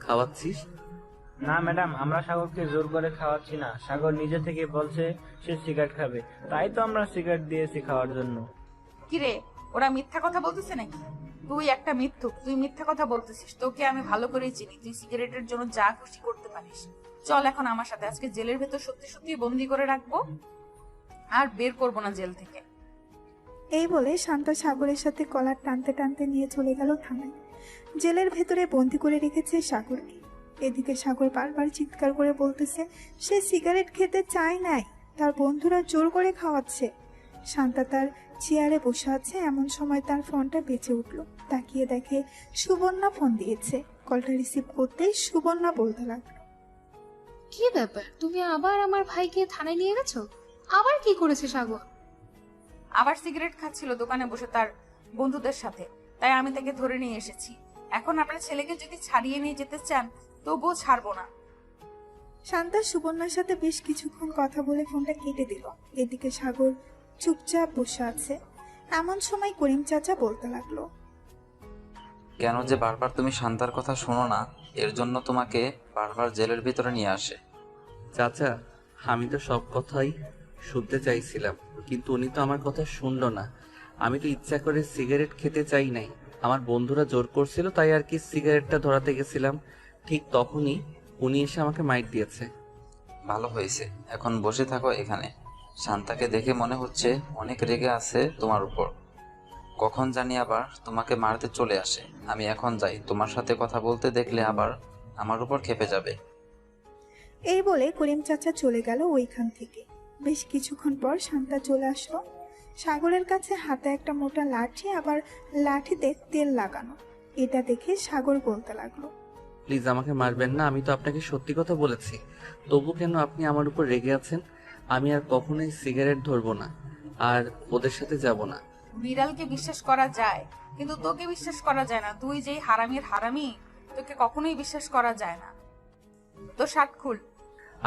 খাওয়াচ্ছিস? না ম্যাডাম, আমরা সাগরকে জোর করে খাওয়াচ্ছি না। সাগর নিজে থেকে বলছে সে সিগারেট খাবে, তাই তো আমরা সিগারেট দিয়েছি খাওয়ার জন্য। কিরে, ওরা মিথ্যা কথা বলতেছে নাকি? তুই একটা মিথ্যুক, তুই মিথ্যা কথা বলতেছিস। তোকে আমি ভালো করেই চিনি, তুই সিগারেটের জন্য যা খুশি করতে পারিস। চল এখন আমার সাথে, আজকে জেলের ভেতর সত্যি সত্যি বন্দি করে রাখবো, আর বের করবো না জেল থেকে। এই বলে শান্তা সাগরের সাথে কলার টানতে টানতে নিয়ে চলে গেল থানায়। জেলের ভেতরে বন্দি করে রেখেছে সাগরকে। এদিকে সাগর বারবার চিৎকার করে বলতেছে সে সিগারেট খেতে চায় নাই, তার বন্ধুরা জোর করে খাওয়াচ্ছে। শান্তা তার চেয়ারে বসে আছে। এমন সময় তার ফোনটা বেঁচে উঠলো। তাকিয়ে দেখে সুবর্ণা ফোন দিয়েছে। কলটা রিসিভ করতেই সুবর্ণা বলতে লাগলো, কি ব্যাপার, তুমি আবার আমার ভাইকে থানায় নিয়ে গেছো? আবার কি করেছে সাগর? আবার সিগারেট খাচ্ছিল দোকানে বসে তার বন্ধুদের সাথে, তাই আমি তাকে ধরে নিয়ে এসেছি। এখন আপনার ছেলেকে যদি ছাড়িয়ে নিয়ে যেতে চান তবুও ছাড়বো না। শান্তা সুবর্ণার সাথে বেশ কিছুক্ষণ কথা বলে ফোনটা কেটে দিল। এদিকে সাগর চুপচাপ বসে আছে। এমন সময় করিম চাচা বলতে লাগলো, কেন যে বারবার তুমি শান্তার কথা শোনো না, এর জন্য তোমাকে বারবার জেলের ভিতরে নিয়ে আসে। চাচা, আমি তো সব কথাই শুনতে চাইছিলাম, কিন্তু উনি তো আমার কথা শুনলো না। আমি তো ইচ্ছা করে সিগারেট খেতে চাই নাই, আমার বন্ধুরা জোর করছিল, তাই আর কি সিগারেটটা ধরাতে গেছিলাম। ঠিক তখনই উনি এসে আমাকে মাইট দিয়েছে। ভালো হয়েছে, এখন বসে থাকো এখানে। শান্তাকে দেখে মনে হচ্ছে অনেক রেগে আছে তোমার উপর। কখন জানি আবার তোমাকে মারতে চলে আসে। আমি এখন যাই, তোমার সাথে কথা বলতে দেখলে আবার আমার উপর ক্ষেপে যাবে। এই বলে করিম চাচা চলে গেল ওইখান থেকে। বেশ কিছুক্ষণ পর শান্তা চলে আসলো। সাগরের কাছে হাতে একটা মোটা লাঠি, আবার লাঠিতে তেল লাগানো। এটা দেখে সাগর বলতে লাগলো, প্লিজ আমাকে মারবেন না, আমি তো আপনাকে সত্যি কথা বলেছি। তবু কেন আপনি আমার উপর রেগে আছেন? আমি আর কখনোই সিগারেট ধরবো না, আর ওদের সাথে যাব না। বিড়ালকে বিশ্বাস করা যায়, কিন্তু তোকে বিশ্বাস করা যায় না। তুই যেই হারামির হারামি, তোকে কখনোই বিশ্বাস করা যায় না। তো শার্ট খুল।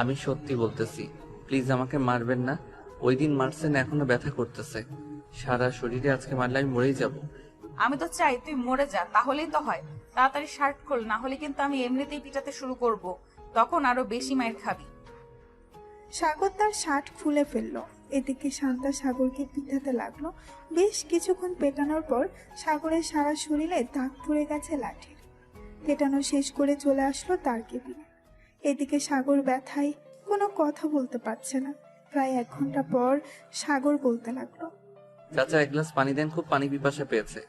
আমি সত্যি বলতেছি, প্লিজ আমাকে মারবেন না। ওই দিন মারছেন, এখনো ব্যথা করতেছে সারা শরীরে। আজকে মারলে আমি মরেই যাব। আমি তো চাই তুই মরে যা, তাহলেই তো হয়। তাড়াতাড়ি শার্ট খোল, না হলে কিন্তু আমি এমনিতেই পিটাতে শুরু করব, তখন আরো বেশি মাইর খাবি। সাগর তার শার্ট খুলে ফেললো। এদিকে শান্তা সাগরকে পিটাতে লাগলো। বেশ কিছুক্ষণ পেটানোর পর সাগরের সারা শরীরে দাগ পড়ে গেছে লাঠির। পেটানো শেষ করে চলে আসলো তার কেবিনে। এদিকে সাগর ব্যথায় কোনো কথা বলতে পারছে না। প্রায় 1 ঘন্টা পর সাগর বলতে লাগলো, চাচা এক গ্লাস পানি দেন, খুব পানি পিপাসা পেয়েছে।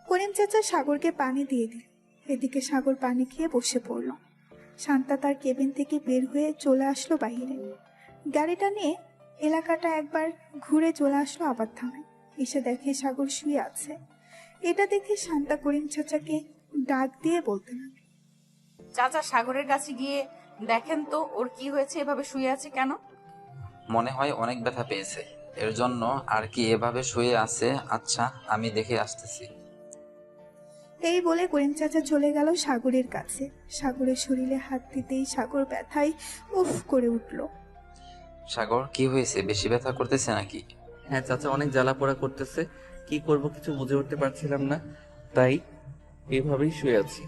করিম চাচা সাগরকে পানি দিয়ে দিল। এদিকে সাগর পানি খেয়ে বসে পড়ল। শান্তা তার কেবিন থেকে বের হয়ে চলে আসলো বাইরে। গাড়িটা নিয়ে এলাকাটা একবার ঘুরে চলে আসলো আবার থানায়। এসে দেখে সাগর শুয়ে আছে। এটা দেখে শান্তা করিম চাচাকে ডাক দিয়ে বলতে লাগলো, চাচা সাগরের কাছে গিয়ে দেখেন তো ওর কি হয়েছে, এভাবে শুয়ে আছে কেন? মনে হয় অনেক ব্যথা পেয়েছে, এর জন্য আর কি এভাবে শুয়ে আছে। আচ্ছা, আমি দেখে আসতেছি। এই বলে করিম চাচা চলে গেল সাগরের কাছে। সাগরের শরীরে হাত দিতেই সাগর ব্যথায় উফ করে উঠল। সাগর, কি হয়েছে? বেশি ব্যথা করতেছে নাকি? হ্যাঁ চাচা, অনেক জ্বালা পোড়া করতেছে, কি করব কিছু বুঝে উঠতে পারছিলাম না, তাই এভাবেই শুয়ে আছি।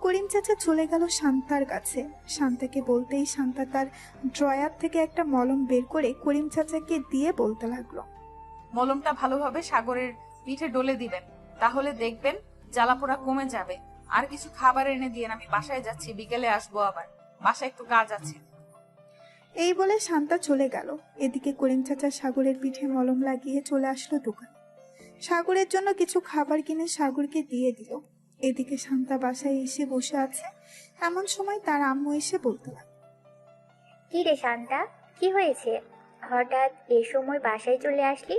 করিম চাচা চলে গেল শান্তার কাছে। শান্তাকে বলতেই শান্তা তার ড্রয়ার থেকে একটা মলম বের করে করিম চাচাকে দিয়ে বলতে লাগলো, মলমটা ভালোভাবে সাগরের পিঠে ডলে দিবেন, তাহলে দেখবেন জ্বালাপোড়া কমে যাবে। আর কিছু খাবার এনে দিয়ে আমি বাসায় যাচ্ছি, বিকেলে আসবো আবার, বাসায় একটু কাজ আছে। এই বলে শান্তা চলে গেল। এদিকে করিম চাচা সাগরের পিঠে মলম লাগিয়ে চলে আসলো দোকানে। সাগরের জন্য কিছু খাবার কিনে সাগরকে দিয়ে দিল। এদিকে শান্তা বাসায় এসে বসে আছে। এমন সময় তার আম্মু এসে বলতে লাগলো, কি রে শান্তা, কি হয়েছে? হঠাৎ এই সময় বাসায় চলে আসলি?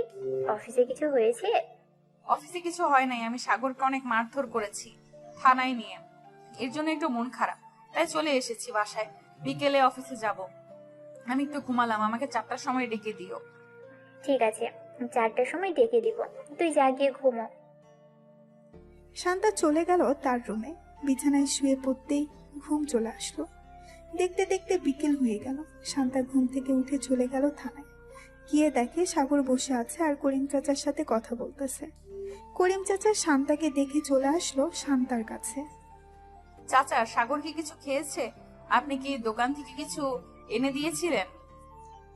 অফিসে কিছু হয়েছে? অফিসে কিছু হয় নাই, আমি সাগরকে অনেক মারধর করেছি থানায় নিয়ে, এর জন্য একটু মন খারাপ, তাই চলে এসেছি বাসায়। বিকেলে অফিসে যাব। আমি একটু ঘুমালাম, আমাকে 4টার সময় ডেকে দিও। ঠিক আছে, 4টার সময় ডেকে দিব, তুই যা গিয়ে ঘুমো। শান্তা চলে গেল তার রুমে। বিছানায় শুয়ে পড়তেই ঘুম চলে আসলো। দেখতে দেখতে বিকেল হয়ে গেল। শান্তা ঘুম থেকে উঠে চলে গেল থানায়। গিয়ে দেখে সাগর বসে আছে আর করিম চাচার সাথে কথা বলতেছে। করিম চাচা শান্তাকে দেখে চলে আসলো শান্তার কাছে। চাচা, সাগর কি কিছু খেয়েছে? আপনি কি দোকান থেকে কিছু এনে দিয়েছিলেন?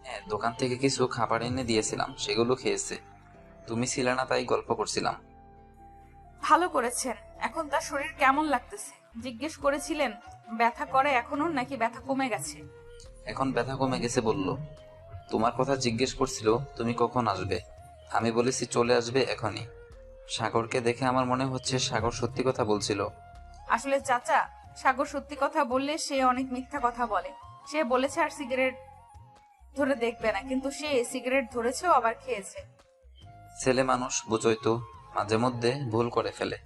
হ্যাঁ, দোকান থেকে কিছু খাবার এনে দিয়েছিলাম, সেগুলো খেয়েছে। তুমি ছিলে না, তাই গল্প করছিলাম। ভালো করেছেন। এখন তার শরীর কেমন লাগতেছে জিজ্ঞেস করেছিলেন? ব্যথা করে এখনো নাকি ব্যথা কমে গেছে? এখন ব্যথা কমে গেছে বলল। তোমার কথা জিজ্ঞেস করছিল তুমি কখন আসবে, আমি বলেছি চলে আসবে এখনই। সাগরকে দেখে আমার মনে হচ্ছে সাগর সত্যি কথা বলছিল। আসলে চাচা, সাগর সত্যি কথা বললে সে অনেক মিথ্যা কথা বলে। সে বলেছে আর সিগারেট ধরে দেখবে না, কিন্তু সে সিগারেট ধরেছেও আবার খেয়েছে। ছেলে মানুষ, বুঝোই তো, মাঝে মধ্যে ভুল করে ফেলে।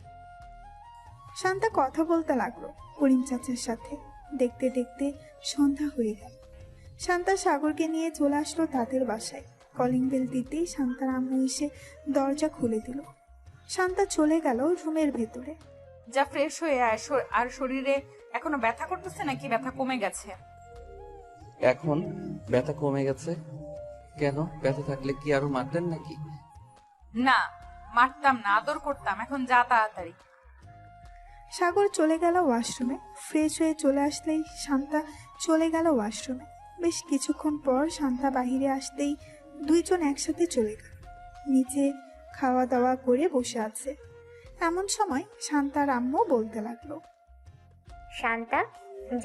শান্তা কথা বলতে লাগলো করিম চাচার সাথে। দেখতে দেখতে সন্ধ্যা হয়ে গেল। শান্তা সাগরকে নিয়ে চলে আসলো তাদের বাসায়। কলিং বেল দিতেই শান্তার আম্মু এসে দরজা খুলে দিল। শান্তা চলে গেল রুমের ভেতরে। যা ফ্রেশ হয়ে আয়। আর শরীরে এখনো ব্যথা করতেছে নাকি ব্যথা কমে গেছে? এখন ব্যথা কমে গেছে। কেন, ব্যথা থাকলে কি আরো মারতেন নাকি? না, মারতাম না, আদর করতাম। এখন যা তাড়াতাড়ি। সাগর চলে গেল ওয়াশরুমে। ফ্রেশ হয়ে চলে আসলেই শান্তা চলে গেল ওয়াশরুমে। বেশ কিছুক্ষণ পর শান্তা বাহিরে আসতেই দুইজন একসাথে চলে গেল। নিচে খাওয়া দাওয়া করে বসে আছে। এমন সময় শান্তার আম্মু বলতে লাগলো, শান্তা,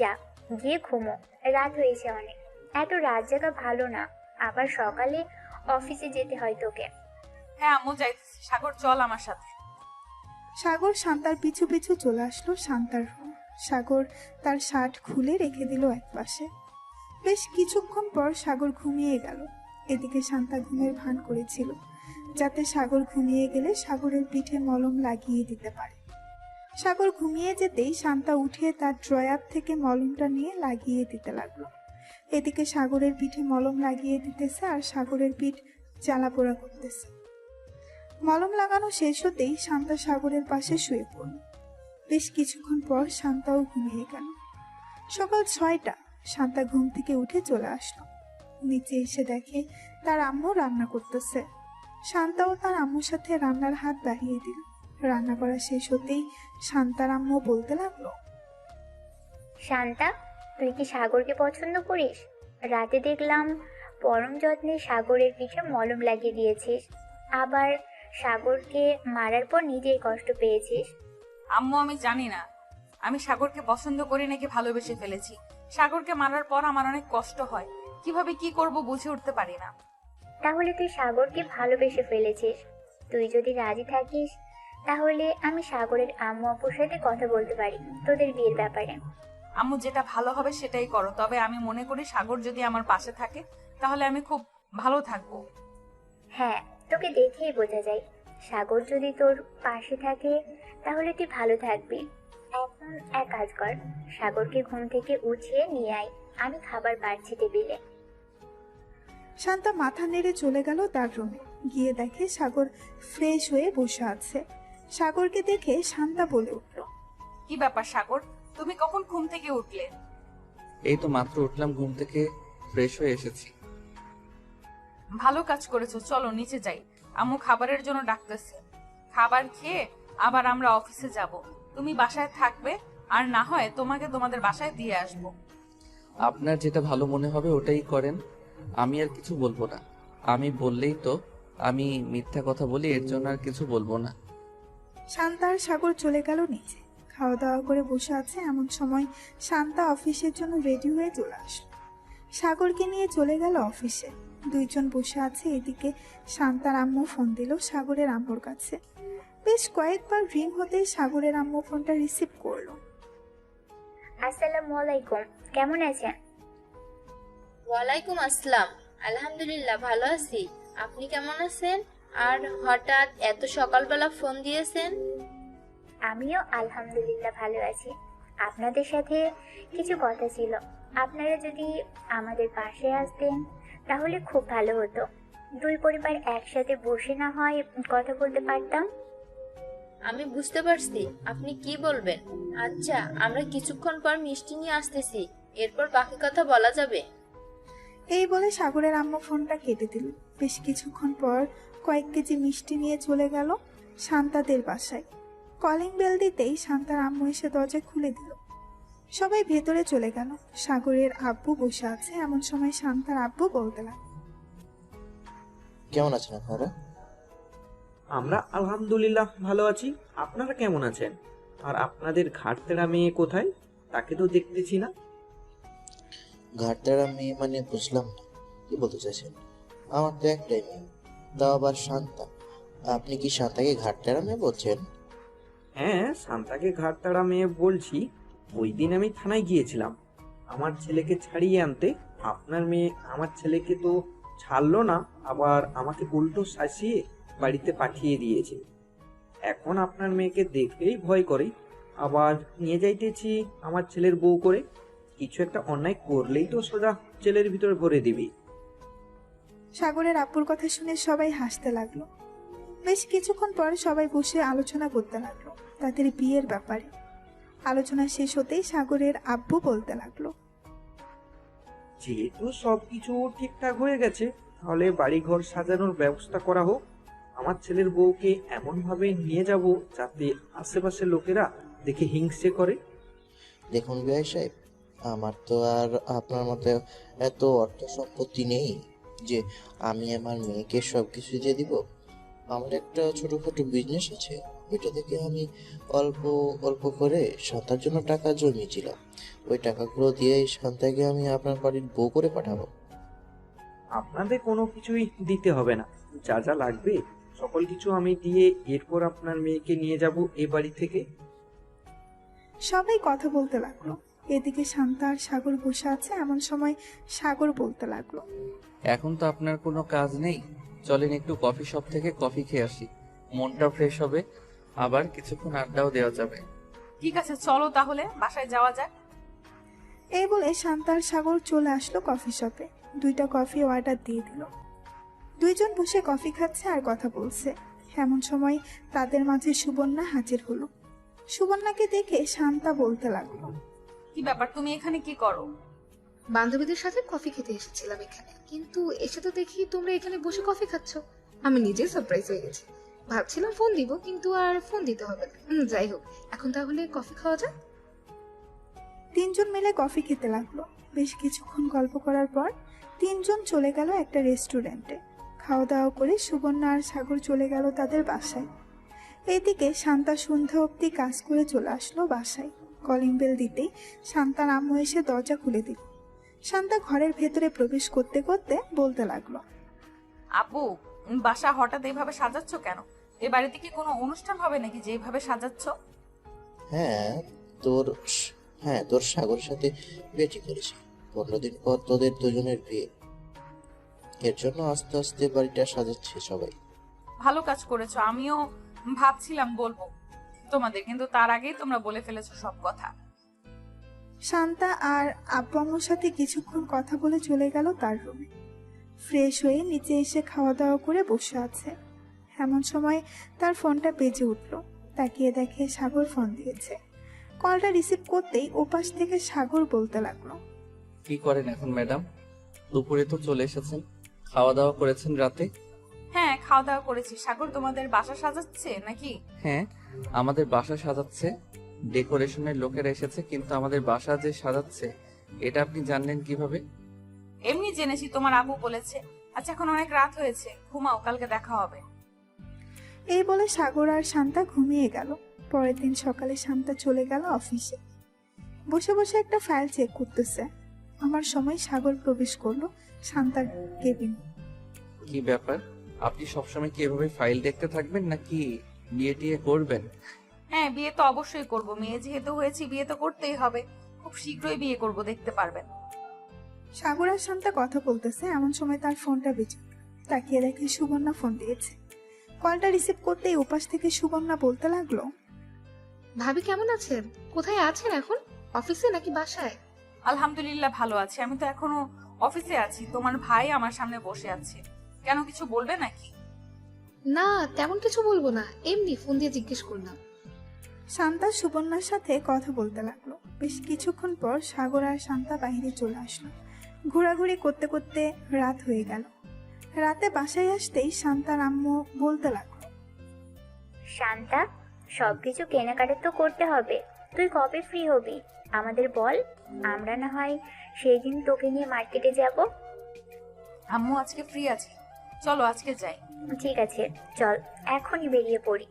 যা গিয়ে ঘুমো, রাত হয়েছে অনেক। এত রাত জাগা ভালো না, আবার সকালে অফিসে যেতে হয় তোকে। হ্যাঁ আম্মু যাইতেছি, সাগর চল আমার সাথে। সাগর শান্তার পিছু পিছু চলে আসলো শান্তার রুম। সাগর তার শার্ট খুলে রেখে দিল একপাশে। বেশ কিছুক্ষণ পর সাগর ঘুমিয়ে গেল। এদিকে শান্তা ঘুমের ভান করেছিল, যাতে সাগর ঘুমিয়ে গেলে সাগরের পিঠে মলম লাগিয়ে দিতে পারে। সাগর ঘুমিয়ে যেতেই শান্তা উঠে তার ড্রয়ার থেকে মলমটা নিয়ে লাগিয়ে দিতে লাগলো। এদিকে সাগরের পিঠে মলম লাগিয়ে দিতেছে আর সাগরের পিঠ জ্বালা পোড়া করতেছে। মলম লাগানো শেষ হতেই শান্তা সাগরের পাশে শুয়ে পড়ল। বেশ কিছুক্ষণ পর শান্তাও ঘুমিয়ে গেল। সকাল 6টা, শান্তা ঘুম থেকে উঠে চলে আসলো। নিচে এসে দেখে তার আম্মু রান্না করতেছে। শান্তাও তার আম্মুর সাথে রান্নার হাত বাড়িয়ে দিল। রান্না করা শেষ হতেই শান্তার আম্মু বলতে লাগলো, শান্তা, তুই কি সাগরকে পছন্দ করিস? রাতে দেখলাম পরম যত্নে সাগরের পিঠে মলম লাগিয়ে দিয়েছিস, আবার সাগরকে মারার পর নিজেই কষ্ট পেয়েছিস। আম্মু আমি জানি না আমি সাগরকে পছন্দ করি নাকি ভালোবেসে ফেলেছি। সাগরকে মারার পর আমার অনেক কষ্ট হয়, কিভাবে কি করব বুঝে উঠতে পারি না। তাহলে তুই সাগরকে ভালোবেসে ফেলেছিস। তুই যদি রাজি থাকিস তাহলে আমি সাগরের আম্মু আপুর সাথে কথা বলতে পারি তোদের বিয়ের ব্যাপারে। আম্মু যেটা ভালো হবে সেটাই করো, তবে আমি মনে করি সাগর যদি আমার পাশে থাকে তাহলে আমি খুব ভালো থাকবো। হ্যাঁ, তোকে দেখেই বোঝা যায় সাগর যদি তোর পাশে থাকে তাহলে তুই ভালো থাকবি। এখন এক কাজ কর, সাগরকে ঘুম থেকে উঠিয়ে নিয়ে আয়, আমি খাবার বাড়ছি টেবিলে। শান্তা মাথা নেড়ে চলে গেল তার রুমে। গিয়ে দেখে সাগর ফ্রেশ হয়ে বসে আছে। সাগরকে দেখে শান্তা বলে উঠল, কি ব্যাপার সাগর, তুমি কখন ঘুম থেকে উঠলে? এই তো মাত্র উঠলাম ঘুম থেকে, ফ্রেশ হয়ে এসেছি। ভালো কাজ করেছো, চলো নিচে যাই, আম্মু খাবারের জন্য ডাকতেছে। খাবার খেয়ে আবার আমরা অফিসে যাব। তুমি বাসায় থাকবে, আর না হয় তোমাকে তোমাদের বাসায় দিয়ে আসবো। আপনার যেটা ভালো মনে হবে ওটাই করেন, আমি আর কিছু বলবো না। আমি বললেই তো আমি মিথ্যা কথা বলি, এর জন্য আর কিছু বলবো না। শান্তা আর সাগর চলে গেল নিচে। খাওয়া দাওয়া করে বসে আছে এমন সময় শান্তা অফিসের জন্য রেডি হয়ে চলে আসলো। সাগরকে নিয়ে চলে গেল অফিসে। দুইজন বসে আছে। এদিকে শান্তার আম্মু ফোন দিল সাগরের আম্মুর কাছে। বেশ কয়েকবার রিং হতে সাগরের আম্মু ফোনটা রিসিভ করলো। আসসালামু আলাইকুম, কেমন আছেন? ওয়ালাইকুম আসসালাম, আলহামদুলিল্লাহ ভালো আছি। আপনি কেমন আছেন? আর হঠাৎ এত সকালবেলা ফোন দিয়েছেন? আমিও আলহামদুলিল্লাহ ভালো আছি। আপনাদের সাথে কিছু কথা ছিল, আপনারা যদি আমাদের পাশে আসতেন তাহলে খুব ভালো হতো। দুই পরিবার একসাথে বসে না হয় কথা বলতে পারতাম। আমি বুঝতে পারছি আপনি কি বলবেন। আচ্ছা, আমরা কিছুক্ষণ পর মিষ্টি নিয়ে আসতেছি, এরপর বাকি কথা বলা যাবে। এই বলে সাগরের আম্মু ফোনটা কেটে দিল। বেশ কিছুক্ষণ পর কয়েক কেজি মিষ্টি নিয়ে চলে গেল শান্তাদের বাসায়। কলিং বেল দিতেই শান্তার আম্মু এসে দরজা খুলে দিল। সবাই ভেতরে চলে গেল। সাগরের আব্বু বসে আছে এমন সময় শান্তার আব্বু বলতে লাগলো, কেমন আছেন আপনারা? আমরা আলহামদুলিল্লাহ ভালো আছি। আপনারা কেমন আছেন? আর আপনাদের ঘাটতেরা মেয়ে কোথায়? তাকে তো দেখতেছি না। ঘাটতারা মেয়ে মানে বুঝলাম না, কি বলতে চাইছেন? আমার তো একটাই মেয়ে, তাও আবার শান্তা। আপনি কি শান্তাকে ঘাটতারা মেয়ে বলছেন? হ্যাঁ, শান্তাকে ঘাটতারা মেয়ে বলছি। ওই দিন আমি থানায় গিয়েছিলাম আমার ছেলেকে ছাড়িয়ে আনতে। আপনার মেয়ে আমার ছেলেকে তো ছাড়লো না, আবার আমাকে উল্টো শাসিয়ে বাড়িতে পাঠিয়ে দিয়েছে। এখন আপনার মেয়েকে দেখলেই ভয় করে, আবার নিয়ে যাইতেছি আমার ছেলের বউ করে। কিছু একটা অন্যায় করলেই তো সোজা জেলের ভিতরে ভরে দিবি। সাগরের আব্বুর কথা শুনে সবাই হাসতে লাগলো। বেশ কিছুক্ষণ পর সবাই বসে আলোচনা করতে লাগলো তাদের বিয়ের ব্যাপারে। আলোচনা শেষ হতেই সাগরের আব্বু বলতে লাগলো, যেহেতু সবকিছু ঠিকঠাক হয়ে গেছে, তাহলে বাড়িঘর সাজানোর ব্যবস্থা করা হোক। আমার ছেলের বউকে এমন ভাবে নিয়ে যাব যাতে আশেপাশের লোকেরা দেখে হিংসে করে। দেখুন বিআই সাহেব, আমার তো আর আপনার মতো এত অর্থ সম্পত্তি নেই যে আমি আমার মেয়েকে সবকিছু দিয়ে দিব। আমার একটা ছোটখাটো বিজনেস আছে, ওইটা থেকে আমি অল্প অল্প করে শান্তার জন্য টাকা জমিয়েছিলাম। ওই টাকাগুলো দিয়ে শান্তাকে আমি আপনার বাড়ির বউ করে পাঠাবো। আপনাদের কোনো কিছুই দিতে হবে না, যা যা লাগবে সকল কিছু আমি দিয়ে এরপর আপনার মেয়েকে নিয়ে যাব এ বাড়ি থেকে। সবাই কথা বলতে লাগলো। এদিকে শান্তা আর সাগর বসে আছে। এমন সময় সাগর বলতে লাগলো, এখন তো আপনার কোনো কাজ নেই, চলেন একটু কফি শপ থেকে কফি খেয়ে আসি, মনটা ফ্রেশ হবে, আবার কিছুক্ষণ আড্ডাও দেওয়া যাবে। ঠিক আছে, চলো তাহলে বাসায় যাওয়া যাক। এই বলে শান্তা আর সাগর চলে আসলো কফি শপে। 2টা কফি অর্ডার দিয়ে দিল। দুইজন বসে কফি খাচ্ছে আর কথা বলছে। এমন সময় তাদের মাঝে সুবর্ণা হাজির হলো। সুবর্ণাকে দেখে শান্তা বলতে লাগলো, কি ব্যাপার, তুমি এখানে কি করো? বান্ধবীদের সাথে কফি খেতে এসেছিলাম এখানে, কিন্তু এসে তো দেখি তোমরা এখানে বসে কফি খাচ্ছ। আমি নিজে সারপ্রাইজ হয়ে গেছি। ভাবছিলাম ফোন দিব, কিন্তু আর ফোন দিতে হবে না। যাই হোক, এখন তাহলে কফি খাওয়া যাক। 3জন মিলে কফি খেতে লাগলো। বেশ কিছুক্ষণ গল্প করার পর 3জন চলে গেল একটা রেস্টুরেন্টে। খাওয়া দাওয়া করে সুবর্ণা আর সাগর চলে গেল তাদের বাসায়। এইদিকে শান্তা সন্ধ্যা অবধি কাজ করে চলে আসলো বাসায়। কলিং বেল দিতেই শান্তার আম্মু এসে দরজা খুলে দিল। শান্তা ঘরের ভেতরে প্রবেশ করতে করতে বলতে লাগলো, আপু, বাসা হঠাৎ এইভাবে সাজাচ্ছ কেন? এ বাড়িতে কি কোনো অনুষ্ঠান হবে নাকি যে এইভাবে সাজাচ্ছ? হ্যাঁ তোর তোর সাগরের সাথে বিয়ে ঠিক করেছি। 15 দিন পর তোদের দুজনের বিয়ে, এর জন্য আস্তে আস্তে বাড়িটা সাজাচ্ছে সবাই। ভালো কাজ করেছো। আমিও ভাবছিলাম বলবো তোমাদের, কিন্তু তার আগেই তোমরা বলে ফেলেছো সব কথা। শান্তা আর আব্বু আম্মুর সাথে কিছুক্ষণ কথা বলে চলে গেল তার রুমে। ফ্রেশ হয়ে নিচে এসে খাওয়া দাওয়া করে বসে আছে। এমন সময় তার ফোনটা বেজে উঠল। তাকিয়ে দেখে সাগর ফোন দিয়েছে। কলটা রিসিভ করতেই ওপাশ থেকে সাগর বলতে লাগলো, কি করেন এখন ম্যাডাম? দুপুরে তো চলে এসেছেন, খাওয়া দাওয়া করেছেন রাতে? হ্যাঁ, খাওয়া দাওয়া করেছি। সাগর তোমাদের বাসা সাজাচ্ছে নাকি? হ্যাঁ, আমাদের বাসা সাজাচ্ছে, ডেকোরেশনের লোকেরা এসেছে, কিন্তু আমাদের বাসা যে সাজাচ্ছে এটা আপনি জানলেন কিভাবে? এমনি জেনেছি, তোমার আপু বলেছে। আচ্ছা, এখন অনেক রাত হয়েছে, ঘুমাও, কালকে দেখা হবে। এই বলে সাগর আর শান্তা ঘুমিয়ে গেল। পরের দিন সকালে শান্তা চলে গেল অফিসে। বসে বসে একটা ফাইল চেক করতেছে। আমার সময় সাগর প্রবেশ করলো শান্তার কেবিন। কি ব্যাপার, আপনি সবসময় কি এভাবে ফাইল দেখতে থাকবেন নাকি বিয়ে টিয়ে করবেন? হ্যাঁ, বিয়ে তো অবশ্যই করব। মেয়ে যেহেতু হয়েছি, বিয়ে তো করতেই হবে। খুব শীঘ্রই বিয়ে করব, দেখতে পারবেন। সাগর আর শান্তা কথা বলতেছে। এমন সময় তার ফোনটা বেজে উঠল। তাকিয়ে দেখে সুবর্ণা ফোন দিয়েছে। কলটা রিসিভ করতেই ওপাশ থেকে সুবর্ণা বলতে লাগলো, ভাবি কেমন আছেন? কোথায় আছেন এখন? অফিসে নাকি বাসায়? আলহামদুলিল্লাহ ভালো আছি। আমি তো এখনো অফিসে আছি। তোমার ভাই আমার সামনে বসে আছে, কেন কিছু বলবে নাকি? না, তেমন কিছু বলবো না, এমনি ফোন দিয়ে জিজ্ঞেস করলাম। শান্তা সুবর্ণার সাথে কথা বলতে লাগলো। বেশ কিছুক্ষণ পর সাগর আর শান্তা বাইরে চলে আসলো। ঘোরাঘুরি করতে করতে রাত হয়ে গেল। রাতে বাসায় আসতেই শান্তার আম্মু বলতে লাগলো, শান্তা, সবকিছু কেনাকাটা তো করতে হবে। তুই কবে ফ্রি হবি আমাদের বল, আমরা না হয় সেই দিন তোকে নিয়ে মার্কেটে যাব। আম্মু আজকে ফ্রি আছি, চলো আজকে যাই। ঠিক আছে, চল এখনই বেরিয়ে পড়ি।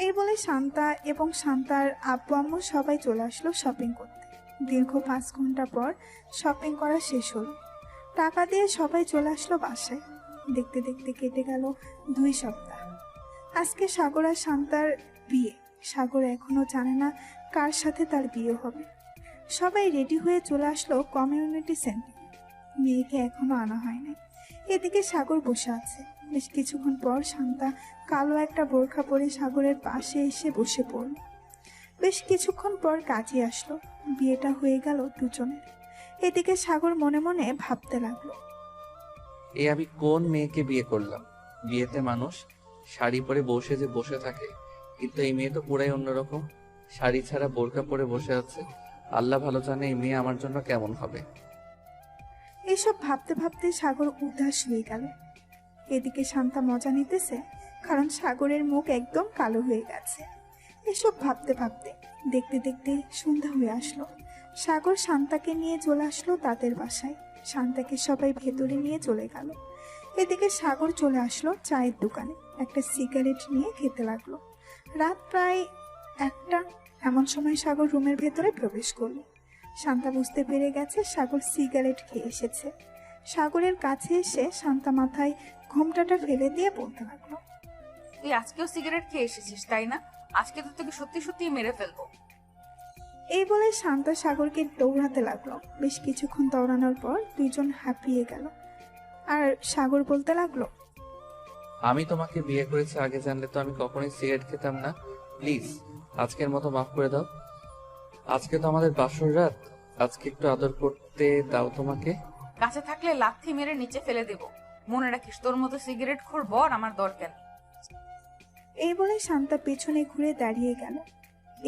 এই বলে শান্তা এবং শান্তার আব্বু আম্মু সবাই চলে আসলো শপিং করতে। দীর্ঘ 5 ঘন্টা পর শপিং করা শেষ হলো। টাকা দিয়ে সবাই চলে আসলো বাসায়। দেখতে দেখতে কেটে গেল 2 সপ্তাহ। আজকে সাগর আর শান্তার বিয়ে। সাগর এখনো জানে না কার সাথে তার বিয়ে হবে। সবাই রেডি হয়ে চলে আসলো কমিউনিটি সেন্টার। মেয়েকে এখনো আনা হয়নি। এদিকে সাগর বসে আছে। বেশ কিছুক্ষণ পর শান্তা কালো একটা বোরখা পরে সাগরের পাশে এসে বসে পড়ল। বেশ কিছুক্ষণ পর কাজী আসলো। বিয়েটা হয়ে গেল দুজনের। এদিকে সাগর মনে মনে ভাবতে লাগলো, এ আমি কোন মেয়েকে বিয়ে করলাম? বিয়েতে মানুষ শাড়ি পরে বসে থাকে, কিন্তু এই মেয়ে তো পুরাই অন্যরকম। শাড়ি ছাড়া বোরকা পরে বসে আছে। আল্লাহ ভালো জানে এই মেয়ে আমার জন্য কেমন হবে। এইসব ভাবতে ভাবতে সাগর উদাস হয়ে গেল। এদিকে শান্তা মজা নিতেছে, কারণ সাগরের মুখ একদম কালো হয়ে গেছে। এসব ভাবতে ভাবতে দেখতে দেখতে সন্ধ্যা হয়ে আসলো। সাগর শান্তাকে নিয়ে চলে আসলো তাদের বাসায়। শান্তাকে সবাই ভেতরে নিয়ে চলে গেল। এদিকে সাগর চলে আসলো চায়ের দোকানে, একটা সিগারেট নিয়ে খেতে লাগলো। রাত প্রায় 1টা। এমন সময় সাগর রুমের ভেতরে প্রবেশ করলো। শান্তা বুঝতে পেরে গেছে সাগর সিগারেট খেয়ে এসেছে। সাগরের কাছে এসে শান্তা মাথায় ঘোমটাটা ফেলে দিয়ে বলতে লাগলো, তুই আজকেও সিগারেট খেয়ে এসেছিস তাই না? আজকে তো তোকে সত্যি সত্যি মেরে ফেলবো। এই বলে শান্তা সাগরকে দৌড়াতে লাগলো। বেশ কিছুক্ষণ দৌড়ানোর পর দুইজন হাঁপিয়ে গেল। আর সাগর বলতে লাগলো, আমি তোমাকে বিয়ে করেছি, আগে জানলে তো আমি কখনোই সিগারেট খেতাম না। প্লিজ আজকের মতো মাফ করে দাও। আজকে তো আমাদের বাসর রাত, আজকে একটু আদর করতে দাও তোমাকে। কাছে থাকলে লাথি মেরে নিচে ফেলে দেব। মনে রাখিস, তোর মতো সিগারেট খোর বর আমার দরকার নেই। এই বলে শান্তা পেছনে ঘুরে দাঁড়িয়ে গেল।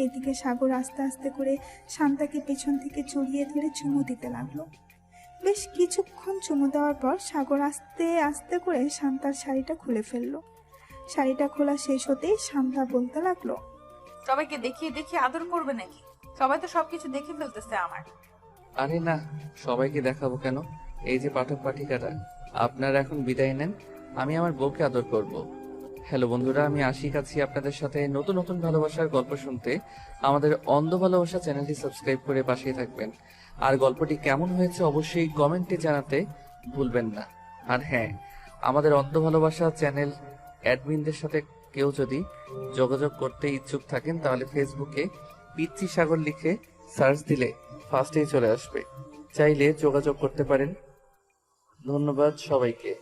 এদিকে সাগর আস্তে আস্তে করে শান্তাকে পেছন থেকে জড়িয়ে ধরে চুমু দিতে লাগলো। বেশ কিছুক্ষণ চুমু দেওয়ার পর সাগর আস্তে আস্তে করে শান্তার শাড়িটা খুলে ফেললো। শাড়িটা খোলা শেষ হতেই শান্তা বলতে লাগলো, সবাইকে দেখিয়ে দেখিয়ে আদর করবে নাকি? সবাই তো সবকিছু দেখে ফেলতেছে আমার। আরে না, সবাইকে দেখাবো কেন? এই যে পাঠক পাঠিকারা, আপনারা এখন বিদায় নেন, আমি আমার বউকে আদর করব। হ্যালো বন্ধুরা, আমি আশিক আছি আপনাদের সাথে নতুন নতুন ভালোবাসার গল্প শুনতে। আমাদের অন্ধ ভালোবাসা চ্যানেলটি সাবস্ক্রাইব করে পাশেই থাকবেন। আর গল্পটি কেমন হয়েছে অবশ্যই কমেন্টে জানাতে ভুলবেন না। আর হ্যাঁ, আমাদের অন্ধ ভালোবাসা চ্যানেল অ্যাডমিনদের সাথে কেউ যদি যোগাযোগ করতে ইচ্ছুক থাকেন তাহলে ফেসবুকে পিচ্চি সাগর লিখে সার্চ দিলে ফার্স্টেই চলে আসবে, চাইলে যোগাযোগ করতে পারেন। ধন্যবাদ সবাইকে।